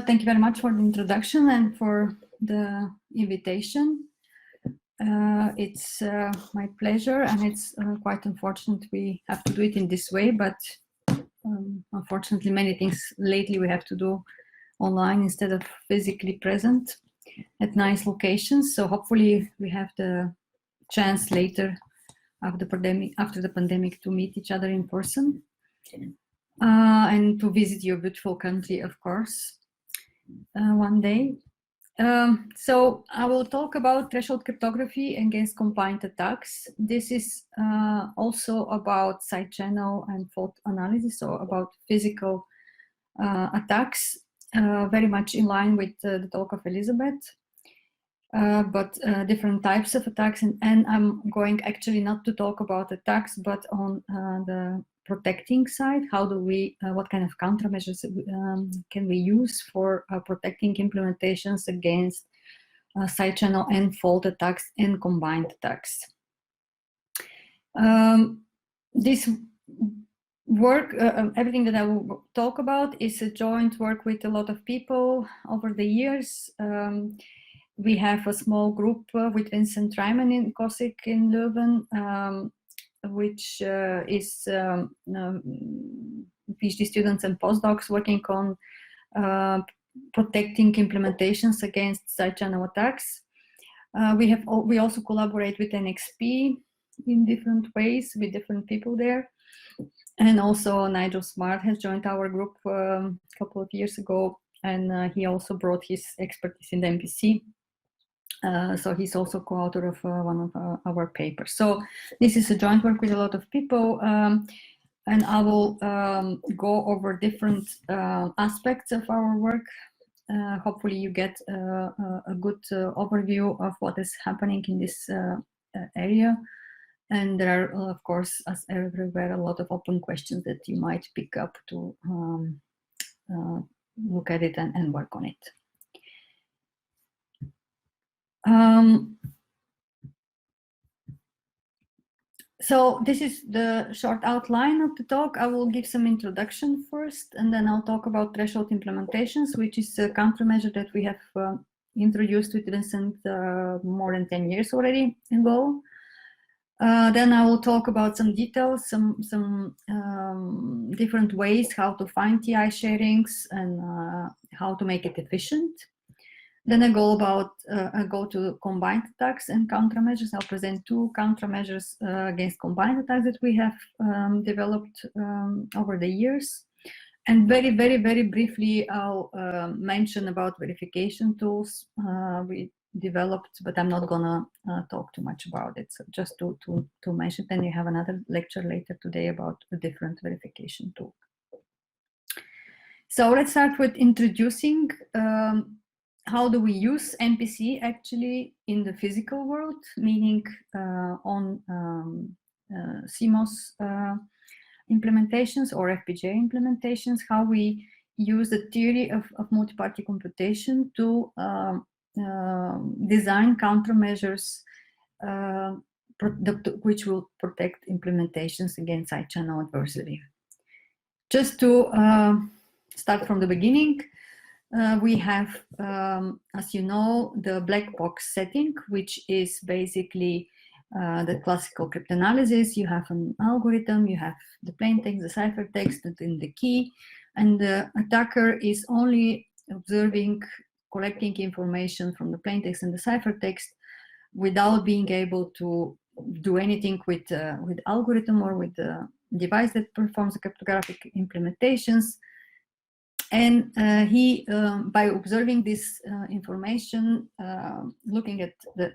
Thank you very much for the introduction and for the invitation. It's my pleasure, and it's quite unfortunate we have to do it in this way, but unfortunately many things lately we have to do online instead of physically present at nice locations. So hopefully we have the chance later after the pandemic to meet each other in person and to visit your beautiful country, of course, one day. So I will talk about threshold cryptography against combined attacks. This is also about side channel and fault analysis, so about physical attacks, very much in line with the talk of Elizabeth, but different types of attacks. And I'm going actually not to talk about attacks, but on the protecting side. How do we, what kind of countermeasures can we use for protecting implementations against side channel and fault attacks and combined attacks? This work, everything that I will talk about is a joint work with a lot of people over the years. We have a small group with Vincent Ryman in Katholieke in Leuven, which is PhD students and postdocs working on protecting implementations against side channel attacks. We also collaborate with NXP in different ways with different people there. And also Nigel Smart has joined our group a couple of years ago, and he also brought his expertise in the MPC. So he's also co-author of one of our papers. So this is a joint work with a lot of people, and I will go over different aspects of our work. Hopefully you get a good overview of what is happening in this area. And there are, of course, as everywhere, a lot of open questions that you might pick up to look at it and work on it. So this is the short outline of the talk. I will give some introduction first, and then I'll talk about threshold implementations, which is a countermeasure that we have introduced with Vincent more than 10 years already ago. Then I will talk about some details, some different ways how to find TI sharings and how to make it efficient. Then I go to combined attacks and countermeasures. I'll present two countermeasures against combined attacks that we have developed over the years. And very, very, very briefly, I'll mention about verification tools we developed, but I'm not gonna talk too much about it. So just to mention, then you have another lecture later today about a different verification tool. So let's start with introducing how do we use MPC actually in the physical world, meaning on CMOS implementations or FPGA implementations, how we use the theory of multi-party computation to design countermeasures which will protect implementations against side channel adversary. Just to start from the beginning, we have, as you know, the black box setting, which is basically the classical cryptanalysis. You have an algorithm, you have the plaintext, the ciphertext, and then the key, and the attacker is only observing, collecting information from the plaintext and the ciphertext without being able to do anything with algorithm or with the device that performs the cryptographic implementations. And he, by observing this information, looking at the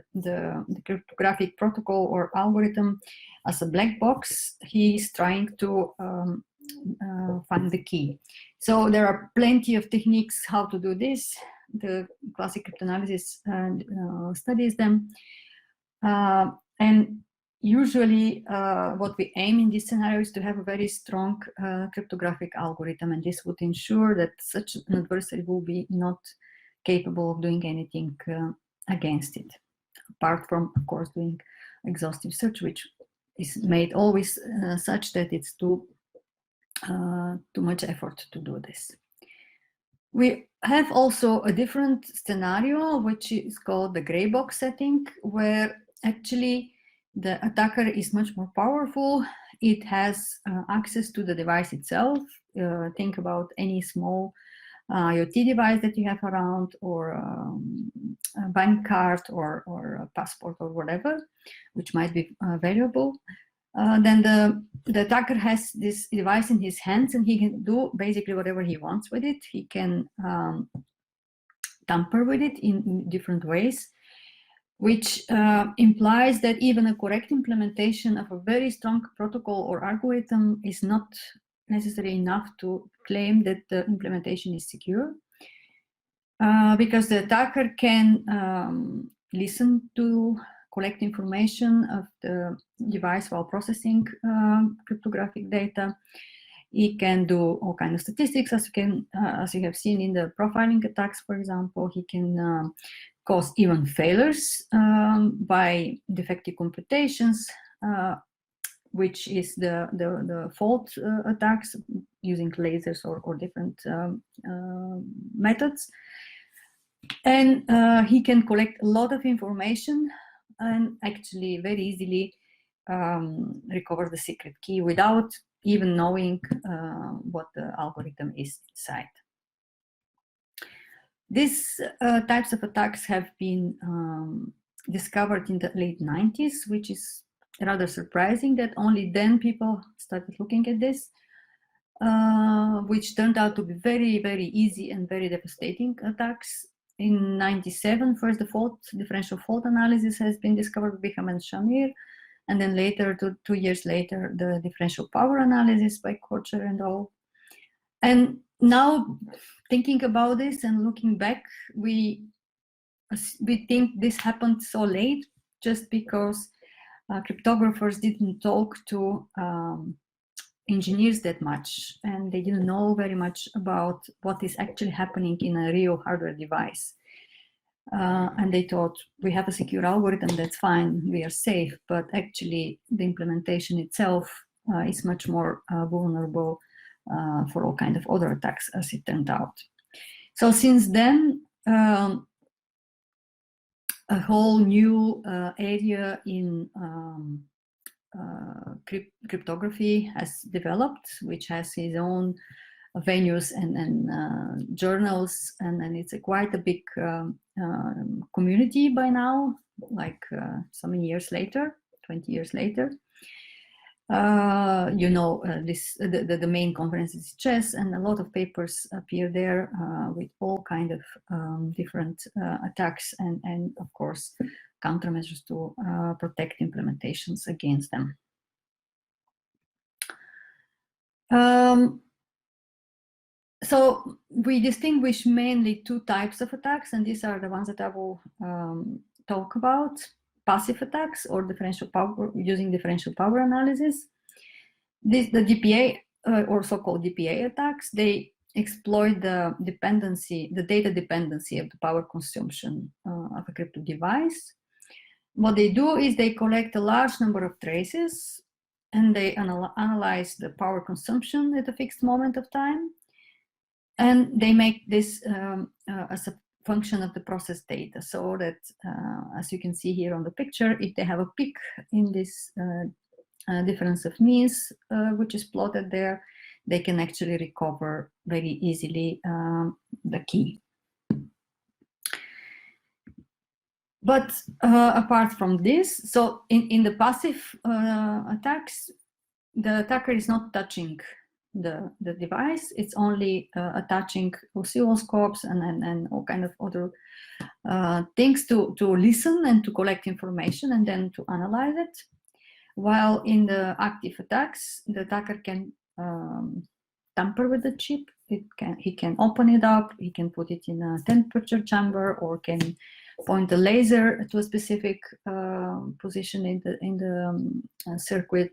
cryptographic protocol or algorithm as a black box, he's trying to find the key. So there are plenty of techniques how to do this. The classic cryptanalysis studies them. And usually what we aim in this scenario is to have a very strong cryptographic algorithm, and this would ensure that such an adversary will be not capable of doing anything against it, apart from, of course, doing exhaustive search, which is made always such that it's too much effort to do this. We have also a different scenario, which is called the gray box setting, where actually the attacker is much more powerful. It has access to the device itself. Think about any small IoT device that you have around, or a bank card, or a passport, or whatever, which might be valuable. Then the attacker has this device in his hands, and he can do basically whatever he wants with it. He can tamper with it in different ways, which implies that even a correct implementation of a very strong protocol or algorithm is not necessarily enough to claim that the implementation is secure, because the attacker can listen to, collect information of the device while processing cryptographic data. He can do all kinds of statistics, as you have seen in the profiling attacks, for example. He can cause even failures by defective computations, which is the fault attacks using lasers or different methods. And he can collect a lot of information and actually very easily recover the secret key without even knowing what the algorithm is inside. These types of attacks have been discovered in the late 90s, which is rather surprising that only then people started looking at this, which turned out to be very, very easy and very devastating attacks. In 97, first the differential fault analysis has been discovered by Biham and Shamir, and then later, 2 years later, the differential power analysis by Kocher and all. And now, thinking about this and looking back, we think this happened so late just because cryptographers didn't talk to engineers that much, and they didn't know very much about what is actually happening in a real hardware device. And they thought, we have a secure algorithm, that's fine, we are safe, but actually the implementation itself is much more vulnerable for all kinds of other attacks, as it turned out. So since then, a whole new area in cryptography has developed, which has its own venues and journals, and it's quite a big community by now, like so many years later, 20 years later. The main conference is CHES, and a lot of papers appear there with all kind of different attacks and of course countermeasures to protect implementations against them. So we distinguish mainly two types of attacks, and these are the ones that I will talk about: passive attacks, or differential power, using differential power analysis. The DPA, or so-called DPA attacks, they exploit the data dependency of the power consumption of a crypto device. What they do is they collect a large number of traces, and they analyze the power consumption at a fixed moment of time. And they make this as a function of the process data, so that, as you can see here on the picture, if they have a peak in this difference of means, which is plotted there, they can actually recover very easily the key. But apart from this, so in the passive attacks, the attacker is not touching the device. It's only attaching oscilloscopes and all kind of other things to listen and to collect information and then to analyze it. While in the active attacks, the attacker can tamper with the chip. He can open it up, he can put it in a temperature chamber, or can point a laser to a specific position in the circuit,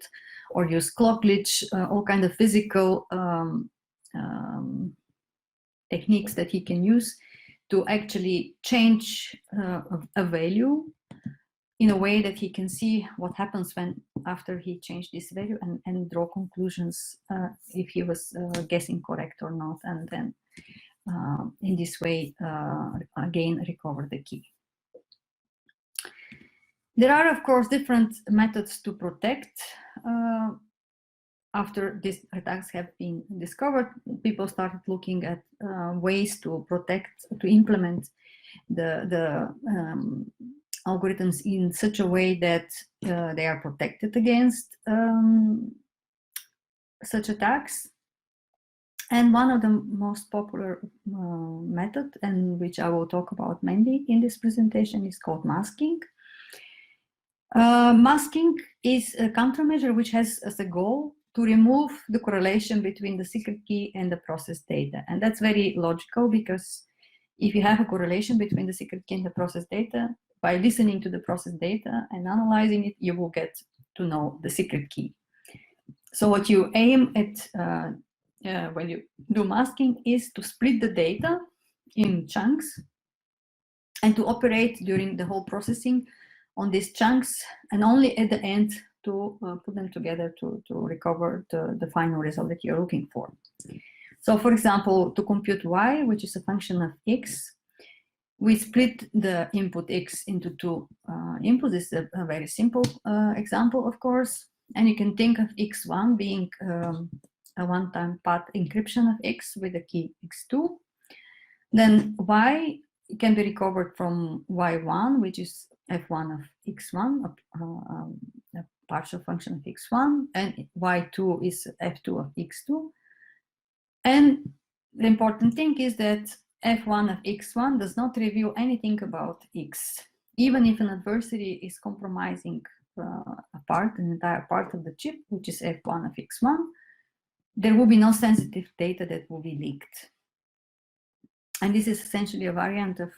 or use clock glitch, all kind of physical techniques that he can use to actually change a value in a way that he can see what happens after he changed this value, and draw conclusions if he was guessing correct or not, and then in this way again recover the key. There are, of course, different methods to protect. After these attacks have been discovered, people started looking at ways to protect, to implement the algorithms in such a way that they are protected against such attacks. And one of the most popular method, and which I will talk about mainly in this presentation, is called masking. Masking is a countermeasure which has as a goal to remove the correlation between the secret key and the processed data. And that's very logical, because if you have a correlation between the secret key and the processed data, by listening to the processed data and analyzing it, you will get to know the secret key. So what you aim at when you do masking is to split the data in chunks and to operate during the whole processing on these chunks, and only at the end to put them together to recover the final result that you're looking for. So for example, to compute y, which is a function of x, we split the input x into two inputs. This is a very simple example, of course. And you can think of x1 being a one-time path encryption of x with the key x2. Then y can be recovered from y1, which is f1 of x1, a partial function of x1, and y2 is f2 of x2. And the important thing is that f1 of x1 does not reveal anything about x. Even if an adversary is compromising an entire part of the chip, which is f1 of x1, there will be no sensitive data that will be leaked. And this is essentially a variant of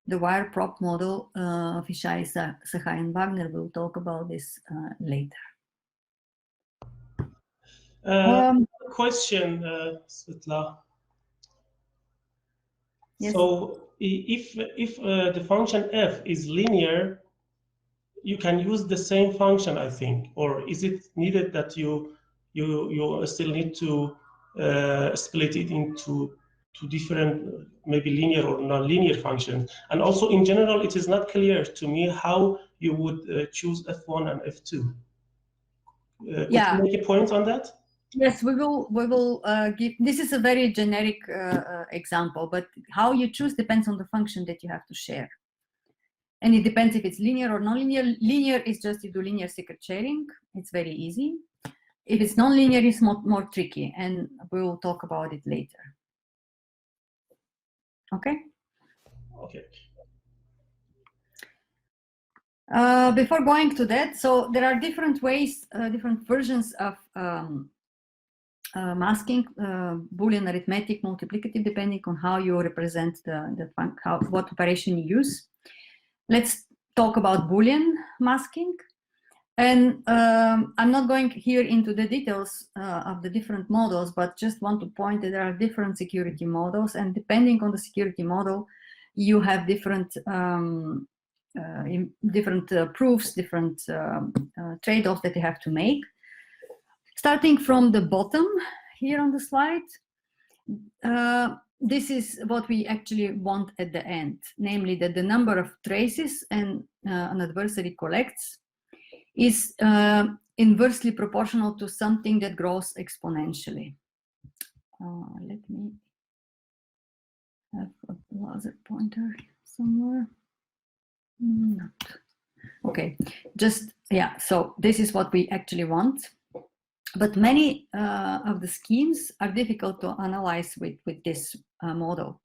the wire prop model of Ishai, Sahai, and Wagner. We'll talk about this later. Question, Svetla. Yes. So if the function f is linear, you can use the same function, I think, or is it needed that you still need to split it into two different, maybe linear or non-linear functions? And also, in general, it is not clear to me how you would choose f1 and f2. Could you make a point on that? Yes, we will give. This is a very generic example, but how you choose depends on the function that you have to share. And it depends if it's linear or non-linear. Linear is just you do linear secret sharing. It's very easy. If it's non-linear, it's more tricky, and we will talk about it later. Okay? Okay. Before going to that, so there are different ways, different versions of masking, Boolean, arithmetic, multiplicative, depending on how you represent what operation you use. Let's talk about Boolean masking. And I'm not going here into the details of the different models, but just want to point that there are different security models, and depending on the security model, you have different proofs, different trade-offs that you have to make. Starting from the bottom here on the slide, this is what we actually want at the end, namely that the number of traces an adversary collects is inversely proportional to something that grows exponentially. Let me have a laser pointer somewhere. Not. Okay, just, yeah, so this is what we actually want. But many of the schemes are difficult to analyze with this model,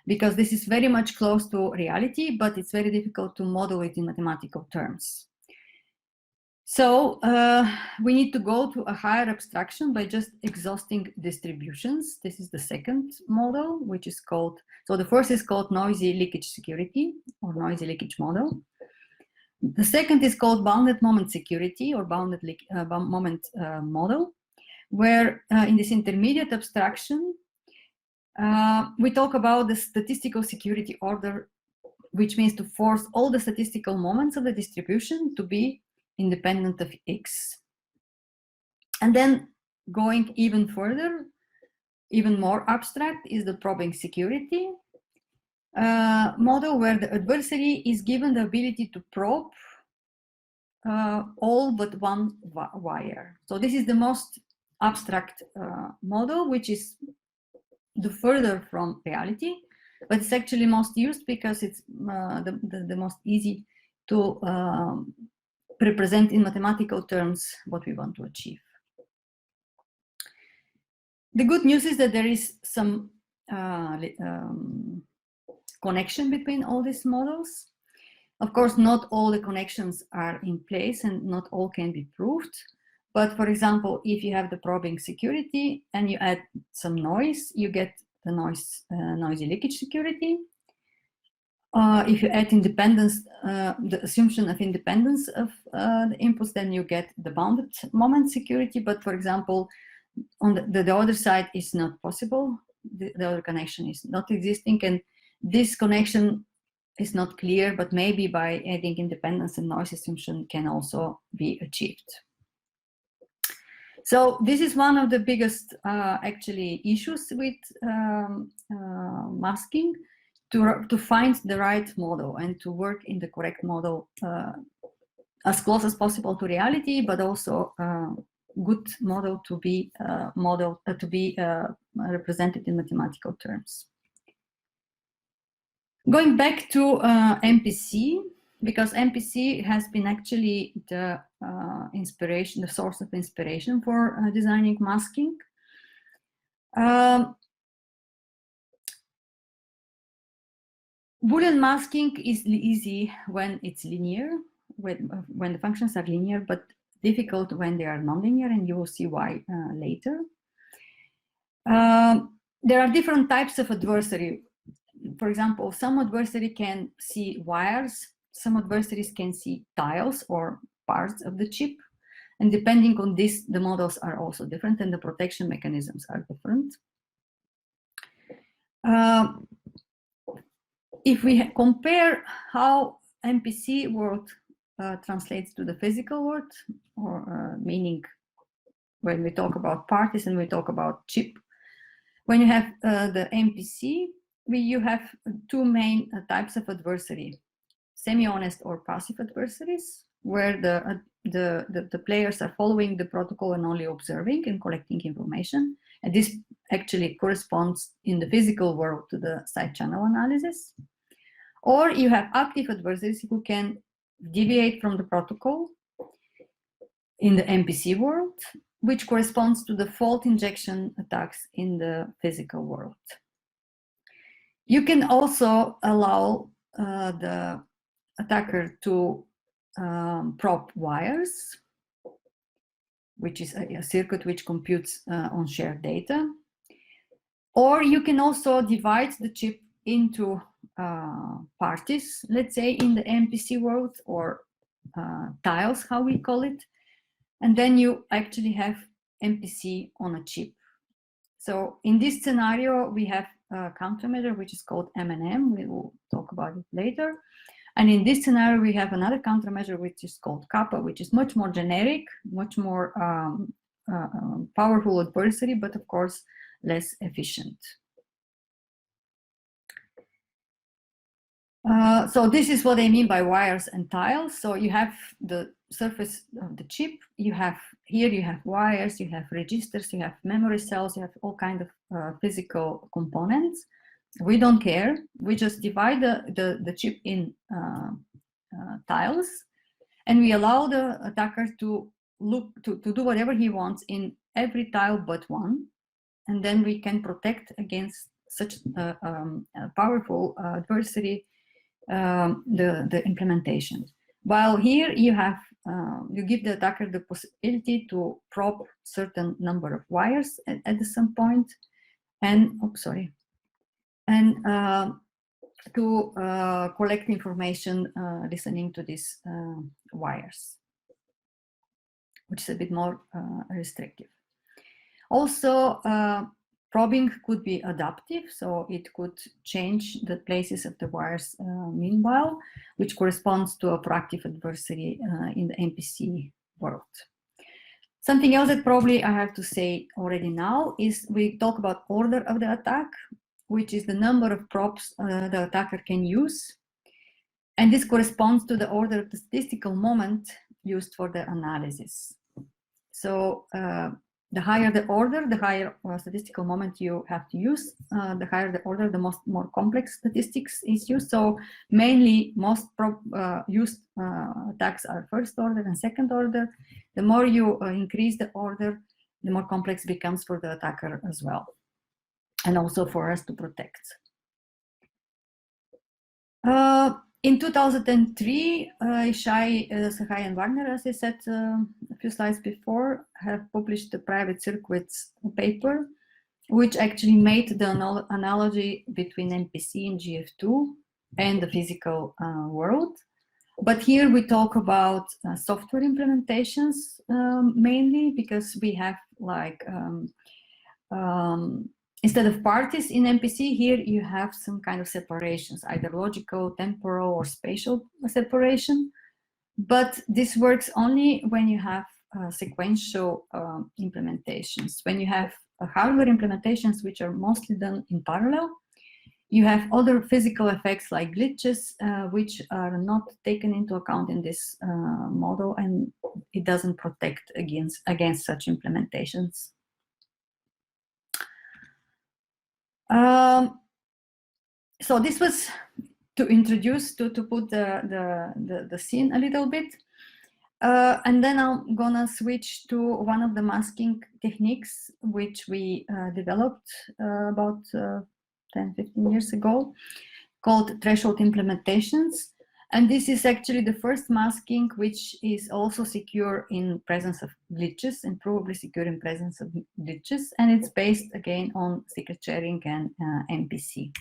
because this is very much close to reality, but it's very difficult to model it in mathematical terms. So we need to go to a higher abstraction by just exhausting distributions. This is the second model, which is called, so the first is called noisy leakage security or noisy leakage model. The second is called bounded moment security or bounded moment model, where in this intermediate abstraction, we talk about the statistical security order, which means to force all the statistical moments of the distribution to be independent of X. And then going even further, even more abstract, is the probing security model, where the adversary is given the ability to probe all but one wire. So this is the most abstract model, which is the further from reality, but it's actually most used because it's the most easy to represent in mathematical terms what we want to achieve. The good news is that there is some connection between all these models. Of course, not all the connections are in place and not all can be proved. But for example, if you have the probing security and you add some noise, you get the noisy leakage security. If you add independence, the assumption of independence of the inputs, then you get the bounded moment security. But for example, on the other side is not possible. The other connection is not existing, and this connection is not clear, but maybe by adding independence and noise assumption can also be achieved. So this is one of the biggest actually issues with masking, to find the right model and to work in the correct model as close as possible to reality, but also good model to be represented in mathematical terms. Going back to MPC, because MPC has been actually the inspiration, the source of inspiration for designing masking. Boolean masking is easy when it's linear, when the functions are linear, but difficult when they are nonlinear, and you will see why later. There are different types of adversary. For example, some adversary can see wires, some adversaries can see tiles or parts of the chip, and depending on this, the models are also different and the protection mechanisms are different. If we compare how MPC world translates to the physical world, or meaning when we talk about parties and we talk about chip, when you have the MPC, you have two main types of adversary: semi-honest or passive adversaries, where the players are following the protocol and only observing and collecting information. And this actually corresponds in the physical world to the side channel analysis. Or you have active adversaries who can deviate from the protocol in the MPC world, which corresponds to the fault injection attacks in the physical world. You can also allow the attacker to probe wires, which is a circuit which computes on shared data. Or you can also divide the chip into parties, let's say in the MPC world, or tiles, how we call it. And then you actually have MPC on a chip. So in this scenario, we have a countermeasure which is called M&M. We will talk about it later. And in this scenario, we have another countermeasure which is called kappa, which is much more generic, much more powerful adversary, but of course less efficient. So this is what I mean by wires and tiles. So you have the surface of the chip, you have wires, you have registers, you have memory cells, you have all kinds of physical components. We don't care. We just divide the chip in tiles, and we allow the attacker to do whatever he wants in every tile but one, and then we can protect against such a powerful adversary the implementation. While here you have you give the attacker the possibility to probe certain number of wires at some point, and to collect information listening to these wires, which is a bit more restrictive. Also, probing could be adaptive, so it could change the places of the wires meanwhile, which corresponds to a proactive adversary in the MPC world. Something else that probably I have to say already now is we talk about order of the attack, which is the number of probes the attacker can use. And this corresponds to the order of the statistical moment used for the analysis. So the higher the order, the higher statistical moment you have to use. The higher the order, the more complex statistics is used. So mainly most used attacks are first order and second order. The more you increase the order, the more complex it becomes for the attacker as well, and also for us to protect. In 2003, Shai and Wagner, as I said a few slides before, have published a private circuits paper, which actually made the analogy between MPC and GF2 and the physical world. But here we talk about software implementations mainly, because we have like instead of parties in MPC, here you have some kind of separations, either logical, temporal, or spatial separation. But this works only when you have sequential implementations. When you have hardware implementations, which are mostly done in parallel, you have other physical effects like glitches, which are not taken into account in this model, and it doesn't protect against such implementations. So this was to introduce, to put the scene a little bit. And then I'm gonna switch to one of the masking techniques, which we developed about 10-15 years ago, called threshold implementations. And this is actually the first masking which is also secure in presence of glitches, and probably secure in presence of glitches. And it's based again on secret sharing and MPC.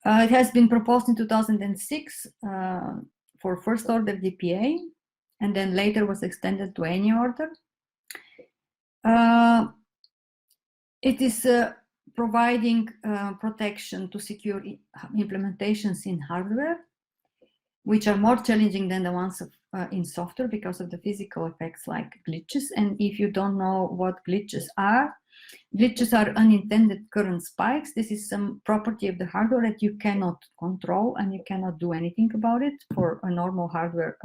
It has been proposed in 2006 for first order DPA, and then later was extended to any order. It is providing protection to secure implementations in hardware, which are more challenging than the ones in software because of the physical effects like glitches. And if you don't know what glitches are unintended current spikes. This is some property of the hardware that you cannot control, and you cannot do anything about it. For a normal hardware,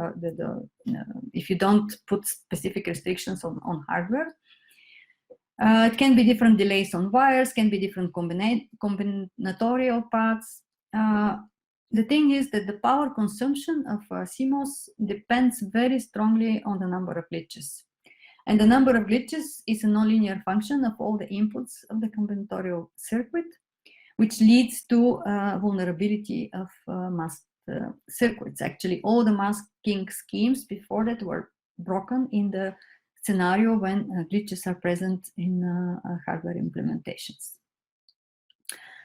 if you don't put specific restrictions on hardware, it can be different delays on wires, can be different combinatorial paths. The thing is that the power consumption of CMOS depends very strongly on the number of glitches. And the number of glitches is a nonlinear function of all the inputs of the combinatorial circuit, which leads to vulnerability of masked circuits. Actually, all the masking schemes before that were broken in the scenario when glitches are present in hardware implementations.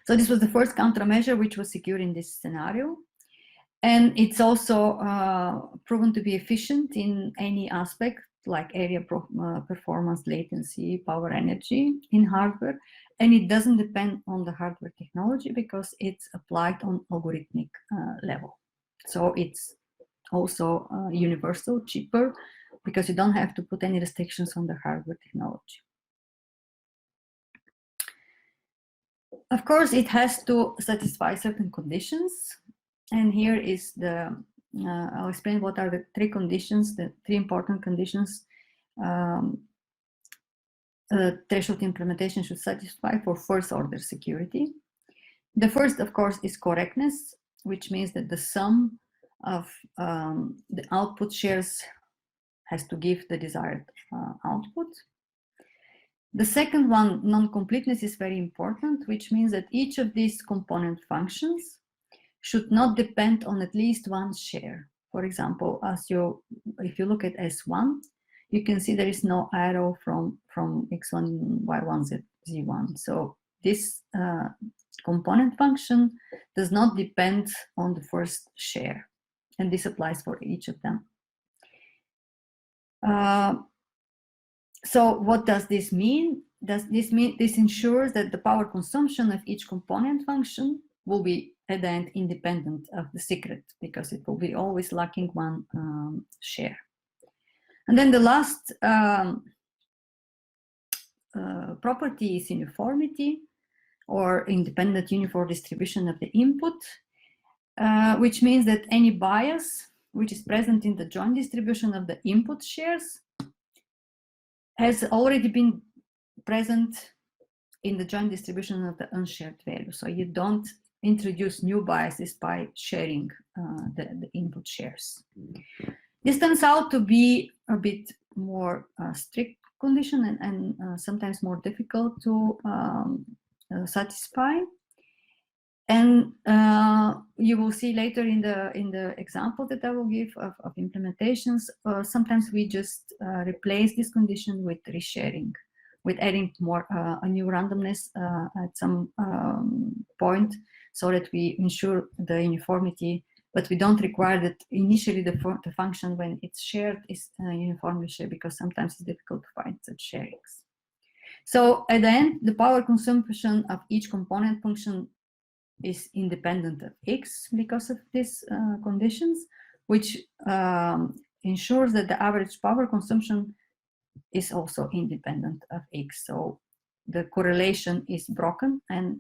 So this was the first countermeasure which was secure in this scenario. And it's also proven to be efficient in any aspect, like area performance, latency, power, energy in hardware. And it doesn't depend on the hardware technology because it's applied on algorithmic level. So it's also universal, cheaper, because you don't have to put any restrictions on the hardware technology. Of course, it has to satisfy certain conditions. And here is the, I'll explain what are the three conditions, the three important conditions threshold implementation should satisfy for first order security. The first, of course, is correctness, which means that the sum of the output shares has to give the desired output. The second one, non-completeness, is very important, which means that each of these component functions should not depend on at least one share. For example, if you look at S1, you can see there is no arrow from x1, y1, z1. So this component function does not depend on the first share, and this applies for each of them. So what does this mean? Does this mean this ensures that the power consumption of each component function will be at the end independent of the secret, because it will be always lacking one share. And then the last property is uniformity, or independent uniform distribution of the input, which means that any bias which is present in the joint distribution of the input shares has already been present in the joint distribution of the unshared value. So you don't introduce new biases by sharing the input shares. This turns out to be a bit more strict condition and sometimes more difficult to satisfy. And you will see later in the example that I will give of implementations, sometimes we just replace this condition with resharing, with adding more a new randomness at some point, so that we ensure the uniformity, but we don't require that initially the function when it's shared is uniformly shared, because sometimes it's difficult to find such sharings. So at the end, the power consumption of each component function is independent of x because of these conditions, which ensures that the average power consumption is also independent of x. So the correlation is broken, and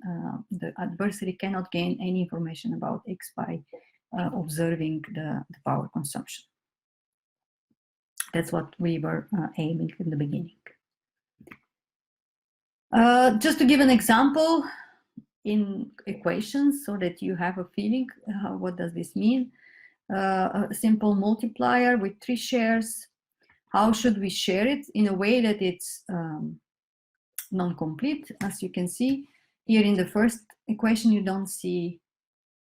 the adversary cannot gain any information about x by observing the power consumption. That's what we were aiming in the beginning. Just to give an example in equations, so that you have a feeling what does this mean. A simple multiplier with 3 shares. How should we share it in a way that it's non-complete? As you can see here in the first equation, you don't see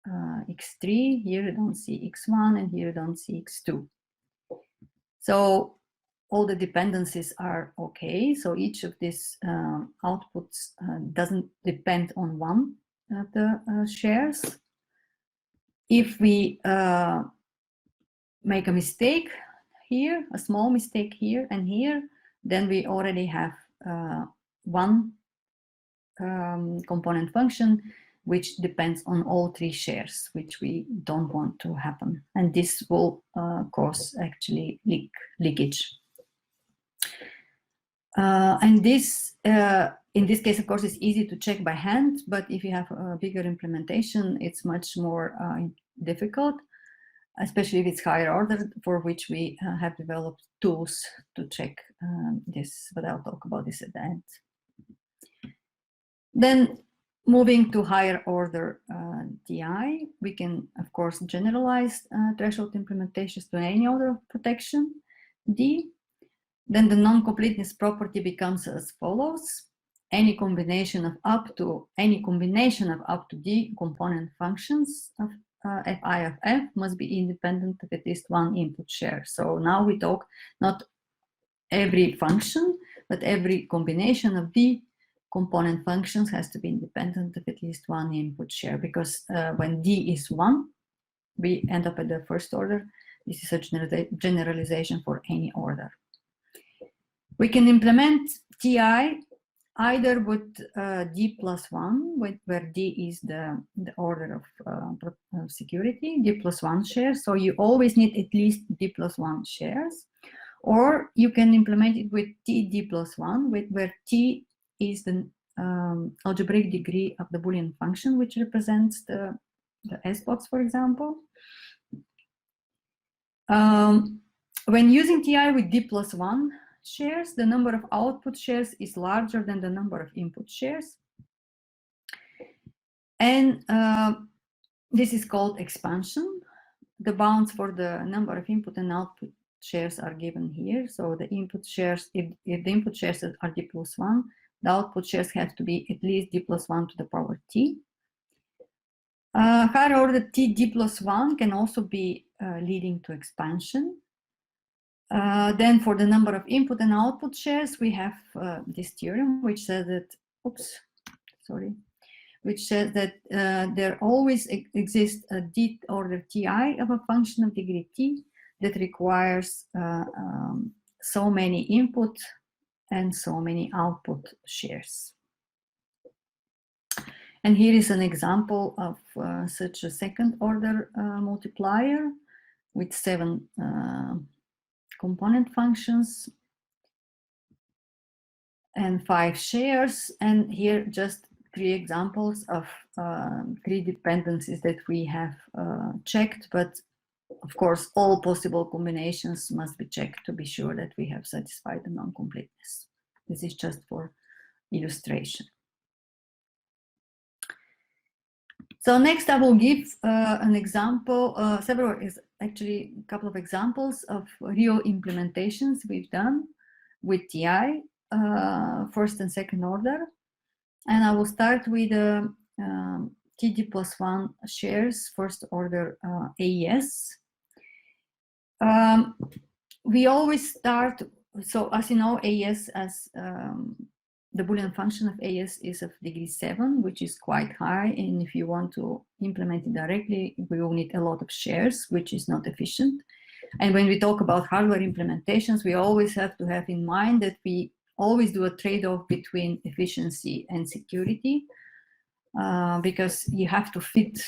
x3, here you don't see x1, and here you don't see x2. So all the dependencies are okay. So each of these outputs doesn't depend on one of the shares. If we make a mistake here, a small mistake here and here, then we already have one component function which depends on all 3 shares, which we don't want to happen. And this will cause actually leakage. And this, in this case, of course, it's easy to check by hand, but if you have a bigger implementation, it's much more difficult, especially if it's higher order, for which we have developed tools to check this, but I'll talk about this at the end. Then moving to higher order DI, we can, of course, generalize threshold implementations to any order of protection, D. Then the non-completeness property becomes as follows. Any combination of up to D component functions of Fi of F must be independent of at least one input share. So now we talk not every function, but every combination of D component functions has to be independent of at least one input share, because when D is 1, we end up at the first order. This is a generalization for any order. We can implement TI either with D plus 1, where D is the order of security, D plus 1 shares. So you always need at least D plus 1 shares. Or you can implement it with TD plus 1, where T is the algebraic degree of the Boolean function, which represents the S-box, for example. When using TI with D plus 1 shares, the number of output shares is larger than the number of input shares. And this is called expansion. The bounds for the number of input and output shares are given here. So the input shares, if the input shares are D plus 1, the output shares have to be at least D plus 1 to the power T. Higher order TD+1 can also be leading to expansion. Then for the number of input and output shares, we have this theorem which says that, which says that there always exists a D order TI of a function of degree T that requires so many input and so many output shares. And here is an example of such a second order multiplier with 7 component functions and 5 shares. And here just 3 examples of 3 dependencies that we have checked, but of course all possible combinations must be checked to be sure that we have satisfied the non-completeness. This is just for illustration. So next I will give an example, actually a couple of examples of real implementations we've done with TI, first and second order. And I will start with TD+1 shares, first order AES. We always start, so as you know, AES as the Boolean function of AES is of degree 7, which is quite high. And if you want to implement it directly, we will need a lot of shares, which is not efficient. And when we talk about hardware implementations, we always have to have in mind that we always do a trade-off between efficiency and security, because you have to fit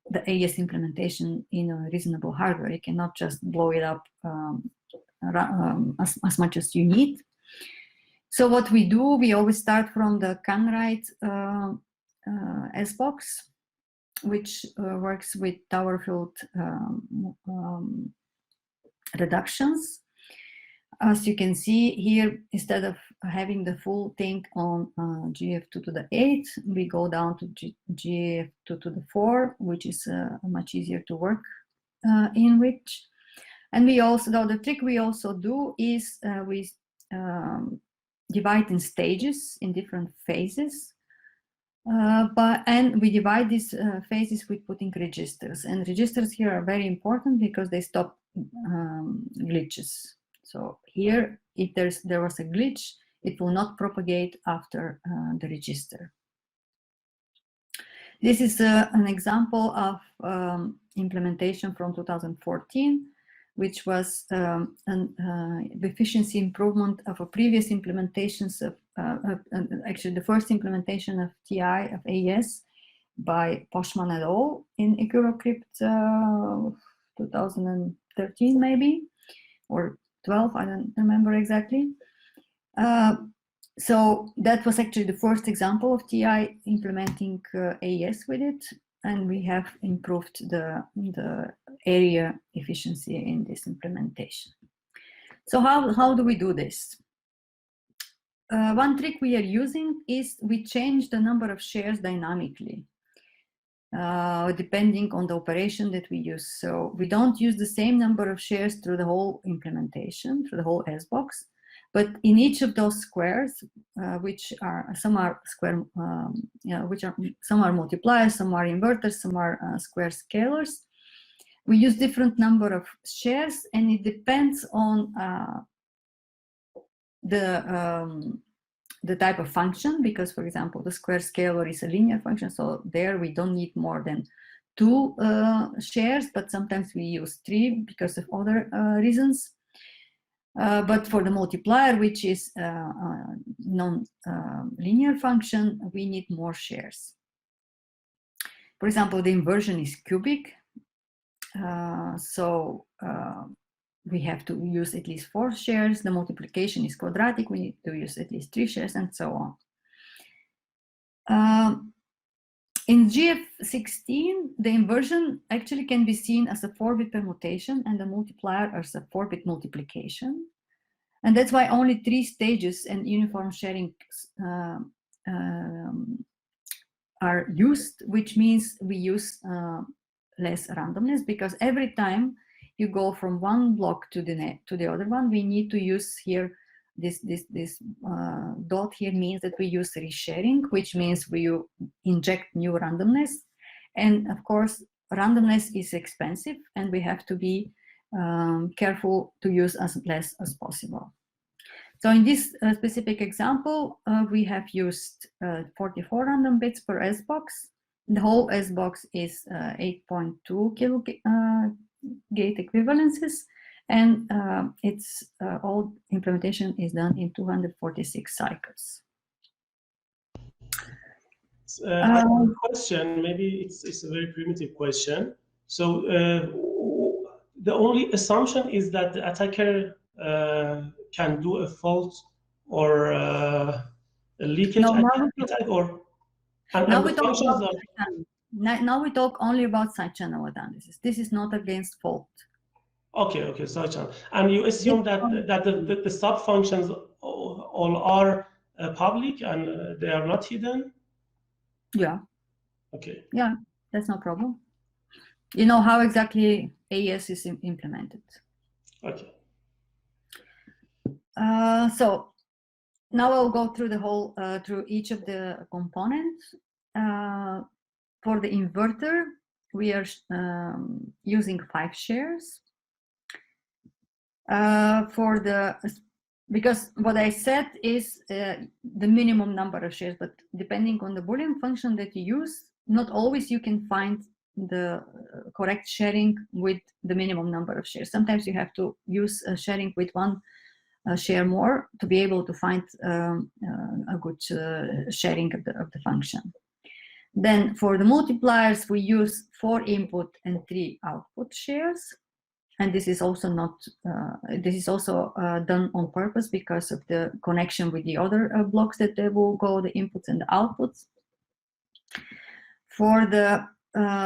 the AES implementation in a reasonable hardware. You cannot just blow it up as much as you need. So what we do, we always start from the Canwright S-box, which works with tower-field reductions. As you can see here, instead of having the full thing on GF2 to the 8, we go down to GF2 to the 4, which is much easier to work in with. And we also, the trick we also do is we divide in stages, in different phases, and we divide these phases with putting registers. And registers here are very important because they stop glitches. So here, if there was a glitch, it will not propagate after the register. This is an example of implementation from 2014, which was an efficiency improvement of a previous implementations of, actually the first implementation of TI of AES by Poshman et al. In EuroCrypt 2013 maybe, or 12, I don't remember exactly. So that was actually the first example of TI implementing AES with it. And we have improved the area efficiency in this implementation. So how do we do this? One trick we are using is we change the number of shares dynamically, depending on the operation that we use. So we don't use the same number of shares through the whole implementation, through the whole S-box, but in each of those squares, which are some are square, some are multipliers, some are inverters, some are square scalars. We use different number of shares, and it depends on the type of function, because, for example, the square scalar is a linear function, so there we don't need more than 2 shares, but sometimes we use 3 because of other reasons. But for the multiplier, which is a non-linear function, we need more shares. For example, the inversion is cubic, so we have to use at least 4 shares. The multiplication is quadratic, we need to use at least 3 shares, and so on. In GF16, the inversion actually can be seen as a 4-bit permutation and the multiplier as a 4-bit multiplication. And that's why only 3 stages and uniform sharing are used, which means we use less randomness, because every time you go from one block to the other one, we need to use here this dot here means that we use resharing, which means we inject new randomness. And of course, randomness is expensive, and we have to be careful to use as less as possible. So in this specific example, we have used 44 random bits per S-box. The whole S-box is 8.2 gate equivalences, and its all implementation is done in 246 cycles. I have a question. Maybe it's a very primitive question. So the only assumption is that the attacker can do a fault or a leakage attack, or now we talk only about side channel analysis. This is not against fault. Okay, side channel. And you assume that the sub functions all are public and they are not hidden? Yeah. Okay. Yeah, that's no problem. You know how exactly AES is implemented. Okay. So now I'll go through the whole through each of the components. For the inverter, we are using 5 shares. Because what I said is the minimum number of shares, but depending on the Boolean function that you use, not always you can find the correct sharing with the minimum number of shares. Sometimes you have to use sharing with 1 share more to be able to find a good sharing of the function. Then for the multipliers, we use 4 input and 3 output shares. And this is also not. This is also done on purpose because of the connection with the other blocks that they will go, the inputs and the outputs. For the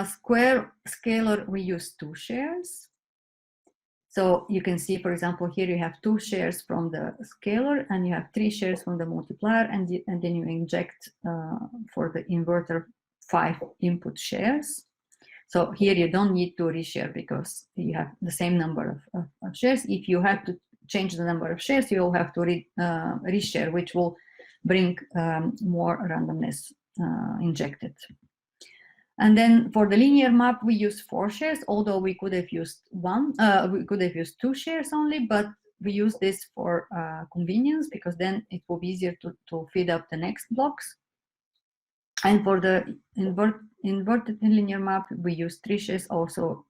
square scalar, we use 2 shares. So you can see, for example, here you have 2 shares from the scalar, and you have 3 shares from the multiplier, and then you inject for the inverter 5 input shares. So here you don't need to reshare because you have the same number of shares. If you have to change the number of shares, you will have to reshare, which will bring more randomness injected. And then for the linear map, we use 4 shares, although we could have used 1. We could have used 2 shares only, but we use this for convenience because then it will be easier to feed up the next blocks. And for the inverted linear map, we use 3 shares also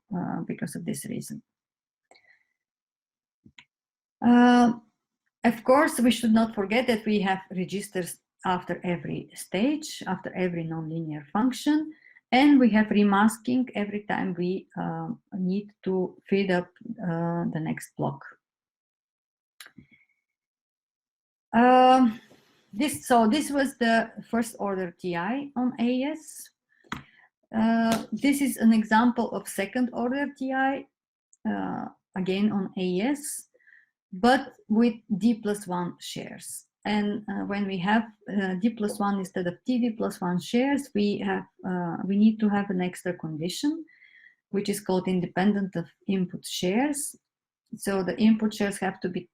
because of this reason. Of course, we should not forget that we have registers after every stage, after every nonlinear function, and we have remasking every time we need to feed up the next block. This was the first order TI on AES. This is an example of second order TI, again on AES, but with D+1 shares. And when we have D+1 instead of TD+1 shares, we need to have an extra condition, which is called independent of input shares. So the input shares have to be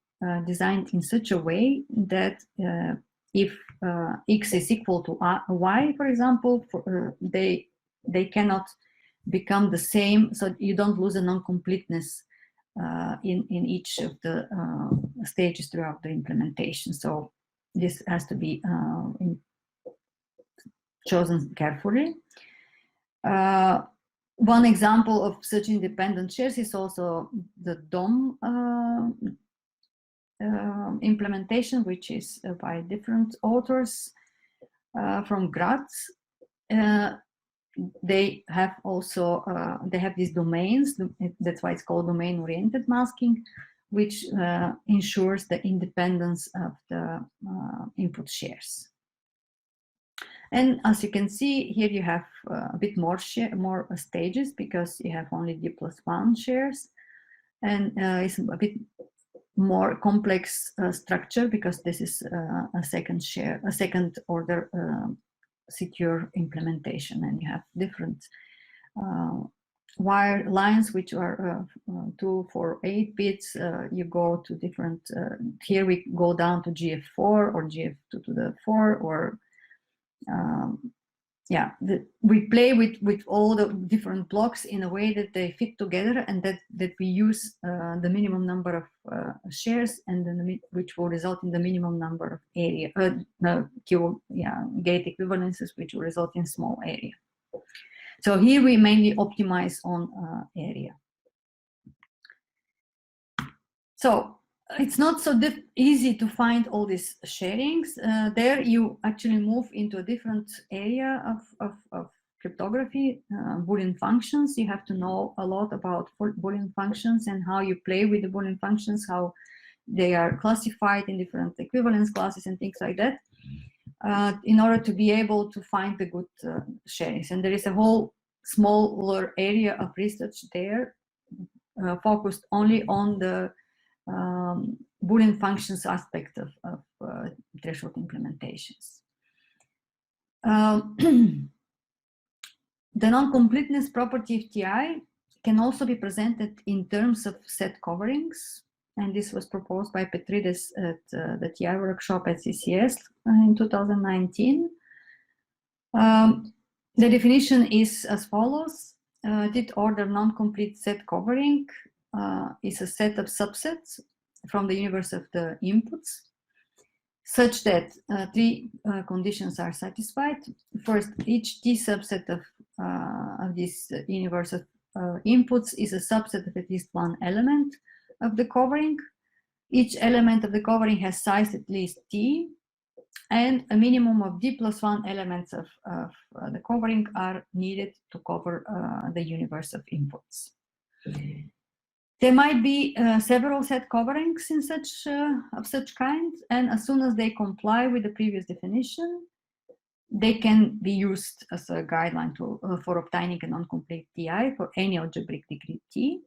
designed in such a way that if x is equal to y, for example, they cannot become the same, so you don't lose a non-completeness in each of the stages throughout the implementation. So this has to be chosen carefully. One example of such independent shares is also the DOM implementation, which is by different authors from Graz. They have also they have these domains. That's why it's called domain-oriented masking, which ensures the independence of the input shares. And as you can see here, you have a bit more stages because you have only D+1 shares, and it's a bit more complex structure because this is a second order secure implementation, and you have different wire lines which are 2, 4, 8 bits. You go to different. Here we go down to GF4 or GF2 to the 4, or we play with all the different blocks in a way that they fit together, and that we use the minimum number of shares, and then which will result in the minimum number of area gate equivalences, which will result in small area. So here we mainly optimize on area. So it's not so easy to find all these sharings. There you actually move into a different area of cryptography, Boolean functions. You have to know a lot about Boolean functions and how you play with the Boolean functions, how they are classified in different equivalence classes and things like that, in order to be able to find the good sharings. And there is a whole smaller area of research there, focused only on the Boolean functions aspect of threshold implementations. The non-completeness property of TI can also be presented in terms of set coverings, and this was proposed by Petrides at the TI workshop at CCS in 2019. The definition is as follows. Dit order non-complete set covering is a set of subsets from the universe of the inputs, such that three conditions are satisfied. First, each T subset of this universe of inputs is a subset of at least one element of the covering. Each element of the covering has size at least T, and a minimum of D plus 1 elements of the covering are needed to cover the universe of inputs. There might be several set coverings in of such kind, and as soon as they comply with the previous definition, they can be used as a guideline for obtaining a non-complete TI for any algebraic degree T.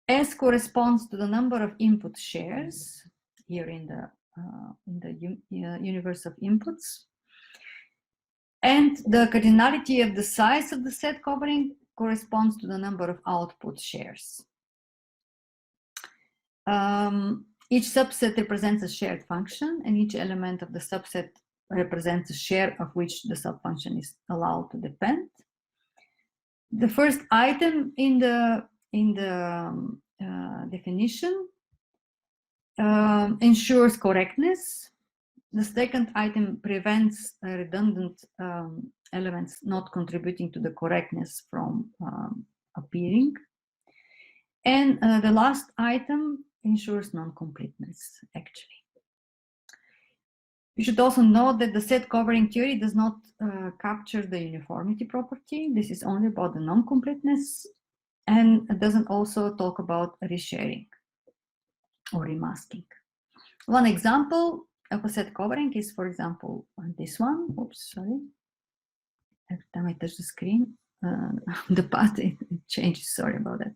S corresponds to the number of input shares here in the universe of inputs, and the cardinality of the size of the set covering corresponds to the number of output shares. Each subset represents a shared function, and each element of the subset represents a share of which the subfunction is allowed to depend. The first item in the definition ensures correctness. The second item prevents redundant elements not contributing to the correctness from appearing. And the last item ensures non-completeness, actually. You should also note that the set covering theory does not capture the uniformity property. This is only about the non-completeness, and it doesn't also talk about resharing or remasking. One example of a set covering is, for example, this one. Oops, sorry. Every time I touch the screen, the path it changes. Sorry about that.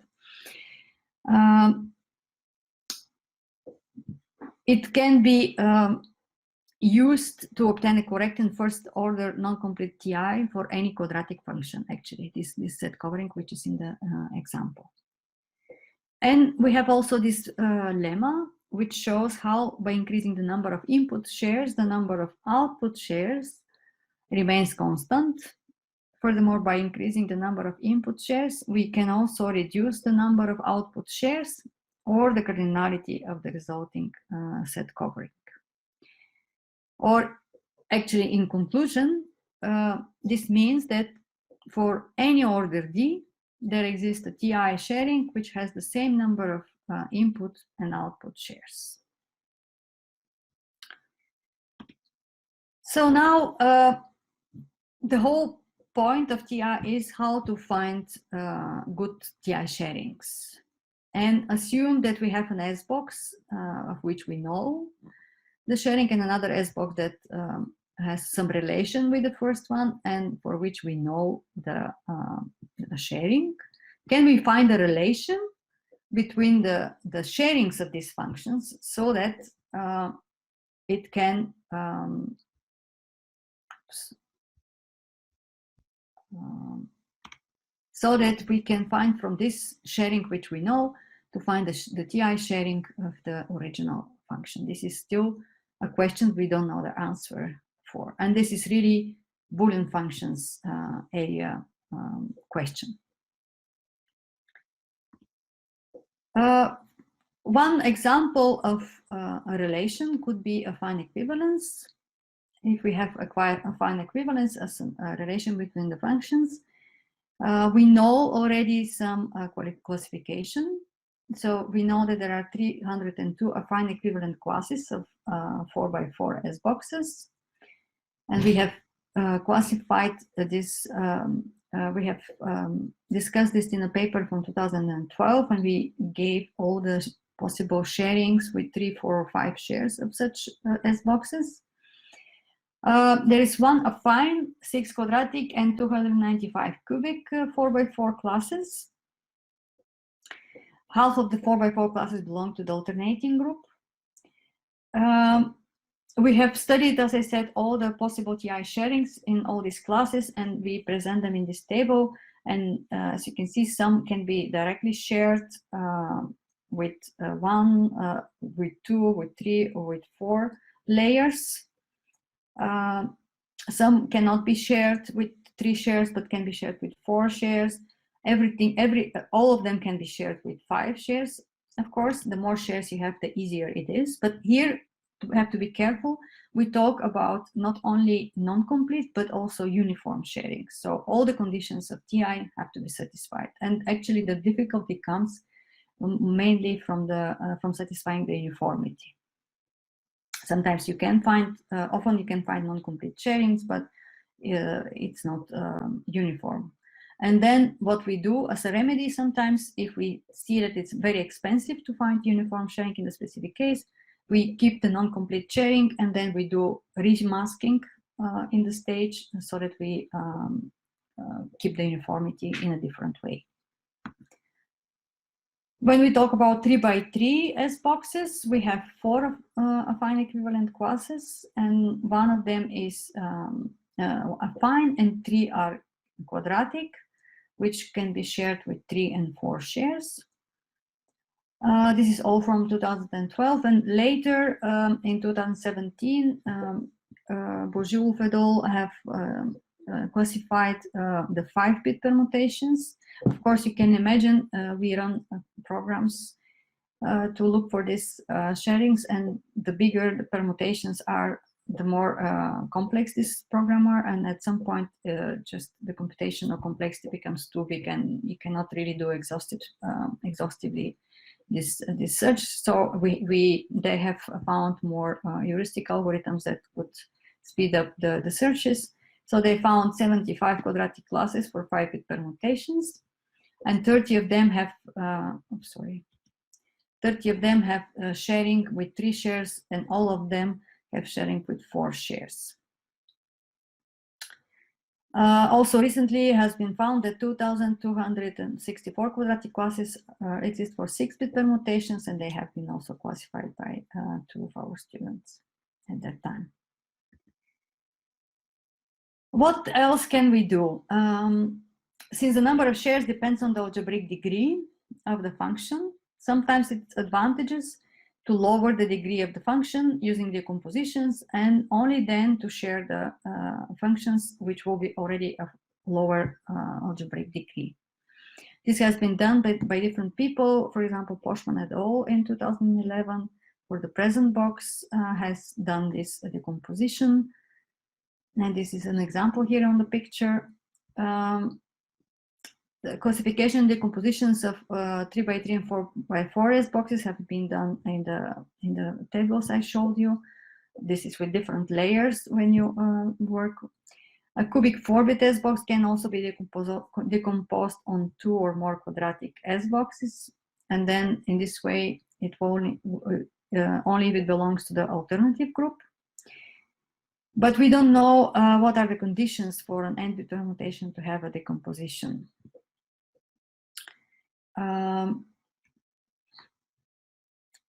It can be used to obtain a correct and first order non-complete TI for any quadratic function, actually, this set covering, which is in the example. And we have also this lemma, which shows how by increasing the number of input shares, the number of output shares remains constant. Furthermore, by increasing the number of input shares, we can also reduce the number of output shares or the cardinality of the resulting set covering. Or actually, in conclusion, this means that for any order D, there exists a TI sharing which has the same number of input and output shares. So now the whole point of TI is how to find good TI sharings, and assume that we have an S box of which we know the sharing, and another S box that has some relation with the first one and for which we know the sharing. Can we find a relation between the sharings of these functions so that it can so that we can find from this sharing which we know to find the TI sharing of the original function? This is still a question we don't know the answer 4. And this is really Boolean functions area question. One example of a relation could be affine equivalence. If we have acquired affine equivalence as a relation between the functions, we know already some classification. So we know that there are 302 affine equivalent classes of 4x4 S boxes, and we have classified this. We have discussed this in a paper from 2012, and we gave all the possible sharings with 3, 4, or 5 shares of such S boxes. There is one affine, 6 quadratic, and 295 cubic 4x4 classes. Half of the 4x4 classes belong to the alternating group. We have studied, as I said, all the possible TI sharings in all these classes, and we present them in this table. And as you can see, some can be directly shared with 1, with 2, with 3, or with 4 layers. Some cannot be shared with 3 shares, but can be shared with 4 shares. All of them can be shared with 5 shares. Of course, the more shares you have, the easier it is. But here, we have to be careful. We talk about not only non-complete, but also uniform sharing. So all the conditions of TI have to be satisfied. And actually, the difficulty comes mainly from satisfying the uniformity. Sometimes you can find, often you can find non-complete sharings, but it's not uniform. And then what we do as a remedy, sometimes if we see that it's very expensive to find uniform sharing in the specific case, we keep the non-complete sharing, and then we do remasking in the stage so that we keep the uniformity in a different way. When we talk about 3x3 S boxes, we have 4 affine equivalent classes, and one of them is affine, and 3 are quadratic, which can be shared with 3 and 4 shares. This is all from 2012, and later in 2017, Bourgeois et al. Have classified the 5-bit permutations. Of course, you can imagine we run programs to look for these sharings, and the bigger the permutations are, the more complex this program are, and at some point just the computational complexity becomes too big, and you cannot really do exhaustively this search. So they have found more heuristic algorithms that would speed up the searches. So they found 75 quadratic classes for 5-bit permutations, and 30 of them have 30 of them have sharing with 3 shares, and all of them have sharing with 4 shares. Also recently it has been found that 2,264 quadratic classes exist for 6-bit permutations, and they have been also classified by 2 of our students at that time. What else can we do? Since the number of shares depends on the algebraic degree of the function, sometimes it's advantageous to lower the degree of the function using decompositions, and only then to share the functions which will be already of lower algebraic degree. This has been done by different people. For example, Poshman et al. In 2011 for the present box has done this decomposition. And this is an example here on the picture. The classification decompositions of 3x3 and 4x4 S boxes have been done in the tables I showed you. This is with different layers when you work. A cubic 4-bit S box can also be decomposed on 2 or more quadratic S boxes, and then in this way it will only if it belongs to the alternative group. But we don't know what are the conditions for an n-bit permutation to have a decomposition.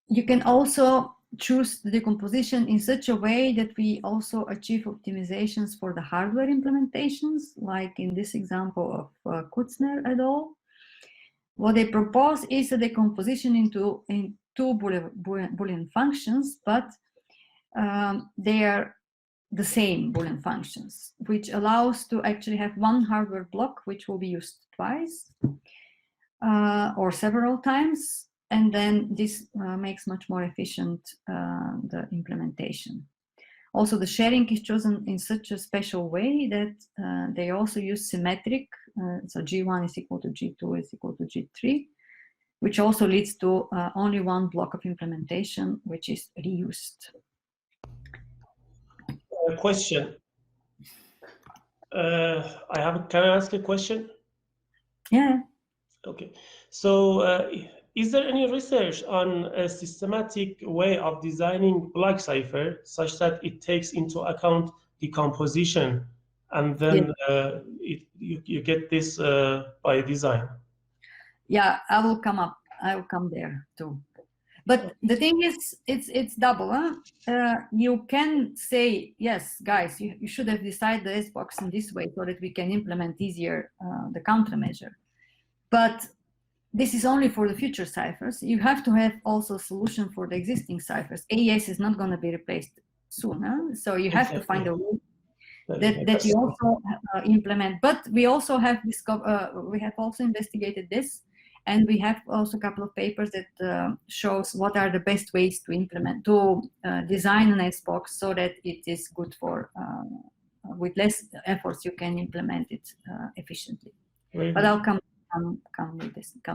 You can also choose the decomposition in such a way that we also achieve optimizations for the hardware implementations, like in this example of Kutzner et al. What they propose is a decomposition in two Boolean functions, but they are the same Boolean functions, which allows to actually have one hardware block which will be used twice or several times, and then this makes much more efficient the implementation. Also, the sharing is chosen in such a special way that they also use symmetric, so G1 is equal to G2 is equal to G3, which also leads to only one block of implementation, which is reused. Question. Can I ask a question? Yeah. Okay. So, is there any research on a systematic way of designing block cipher such that it takes into account decomposition, and then you get this by design? Yeah, I will come there too. But the thing is, it's double. Huh? You can say, yes, guys, you should have decided the S-box in this way so that we can implement easier the countermeasure. But this is only for the future ciphers. You have to have also a solution for the existing ciphers. AES is not going to be replaced soon, huh? So you have to find a way that you also implement. But we also have we have also investigated this, and we have also a couple of papers that shows what are the best ways to implement, to design an S-box so that it is good for, with less efforts, you can implement it efficiently. Really? But I'll come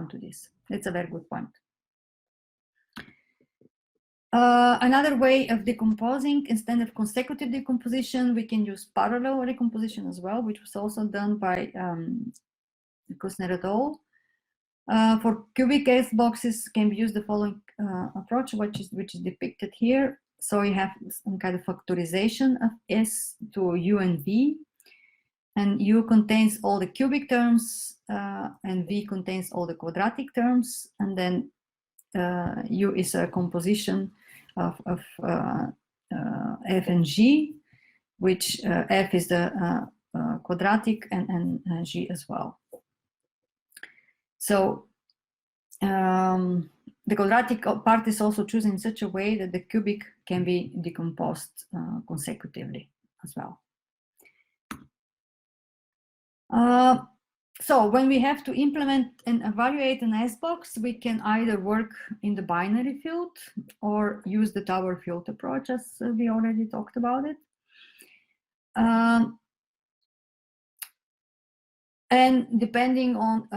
to this. It's a very good point. Another way of decomposing, instead of consecutive decomposition, we can use parallel decomposition as well, which was also done by Kussner et al. For cubic S boxes can be used the following approach, which is depicted here. So you have some kind of factorization of S to U and V, and U contains all the cubic terms, and V contains all the quadratic terms, and then U is a composition of F and G, which F is the quadratic and G as well. So the quadratic part is also chosen in such a way that the cubic can be decomposed consecutively as well. So when we have to implement and evaluate an S-box, we can either work in the binary field or use the tower field approach, as we already talked about it. And depending on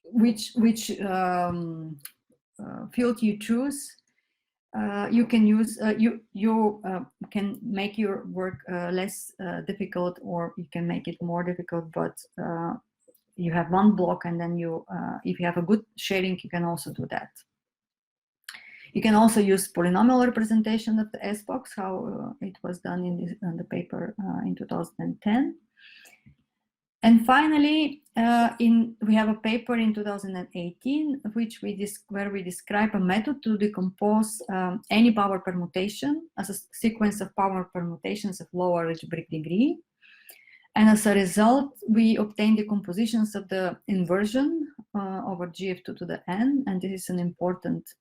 which field you choose, you can use you can make your work less difficult, or you can make it more difficult. But you have one block, and then you, if you have a good sharing, you can also do that. You can also use polynomial representation of the S-box, how it was done in the paper in 2010. And finally, we have a paper in 2018, where we describe a method to decompose any power permutation as a sequence of power permutations of lower algebraic degree. And as a result, we obtain decompositions of the inversion over GF2 to the n. And this is an important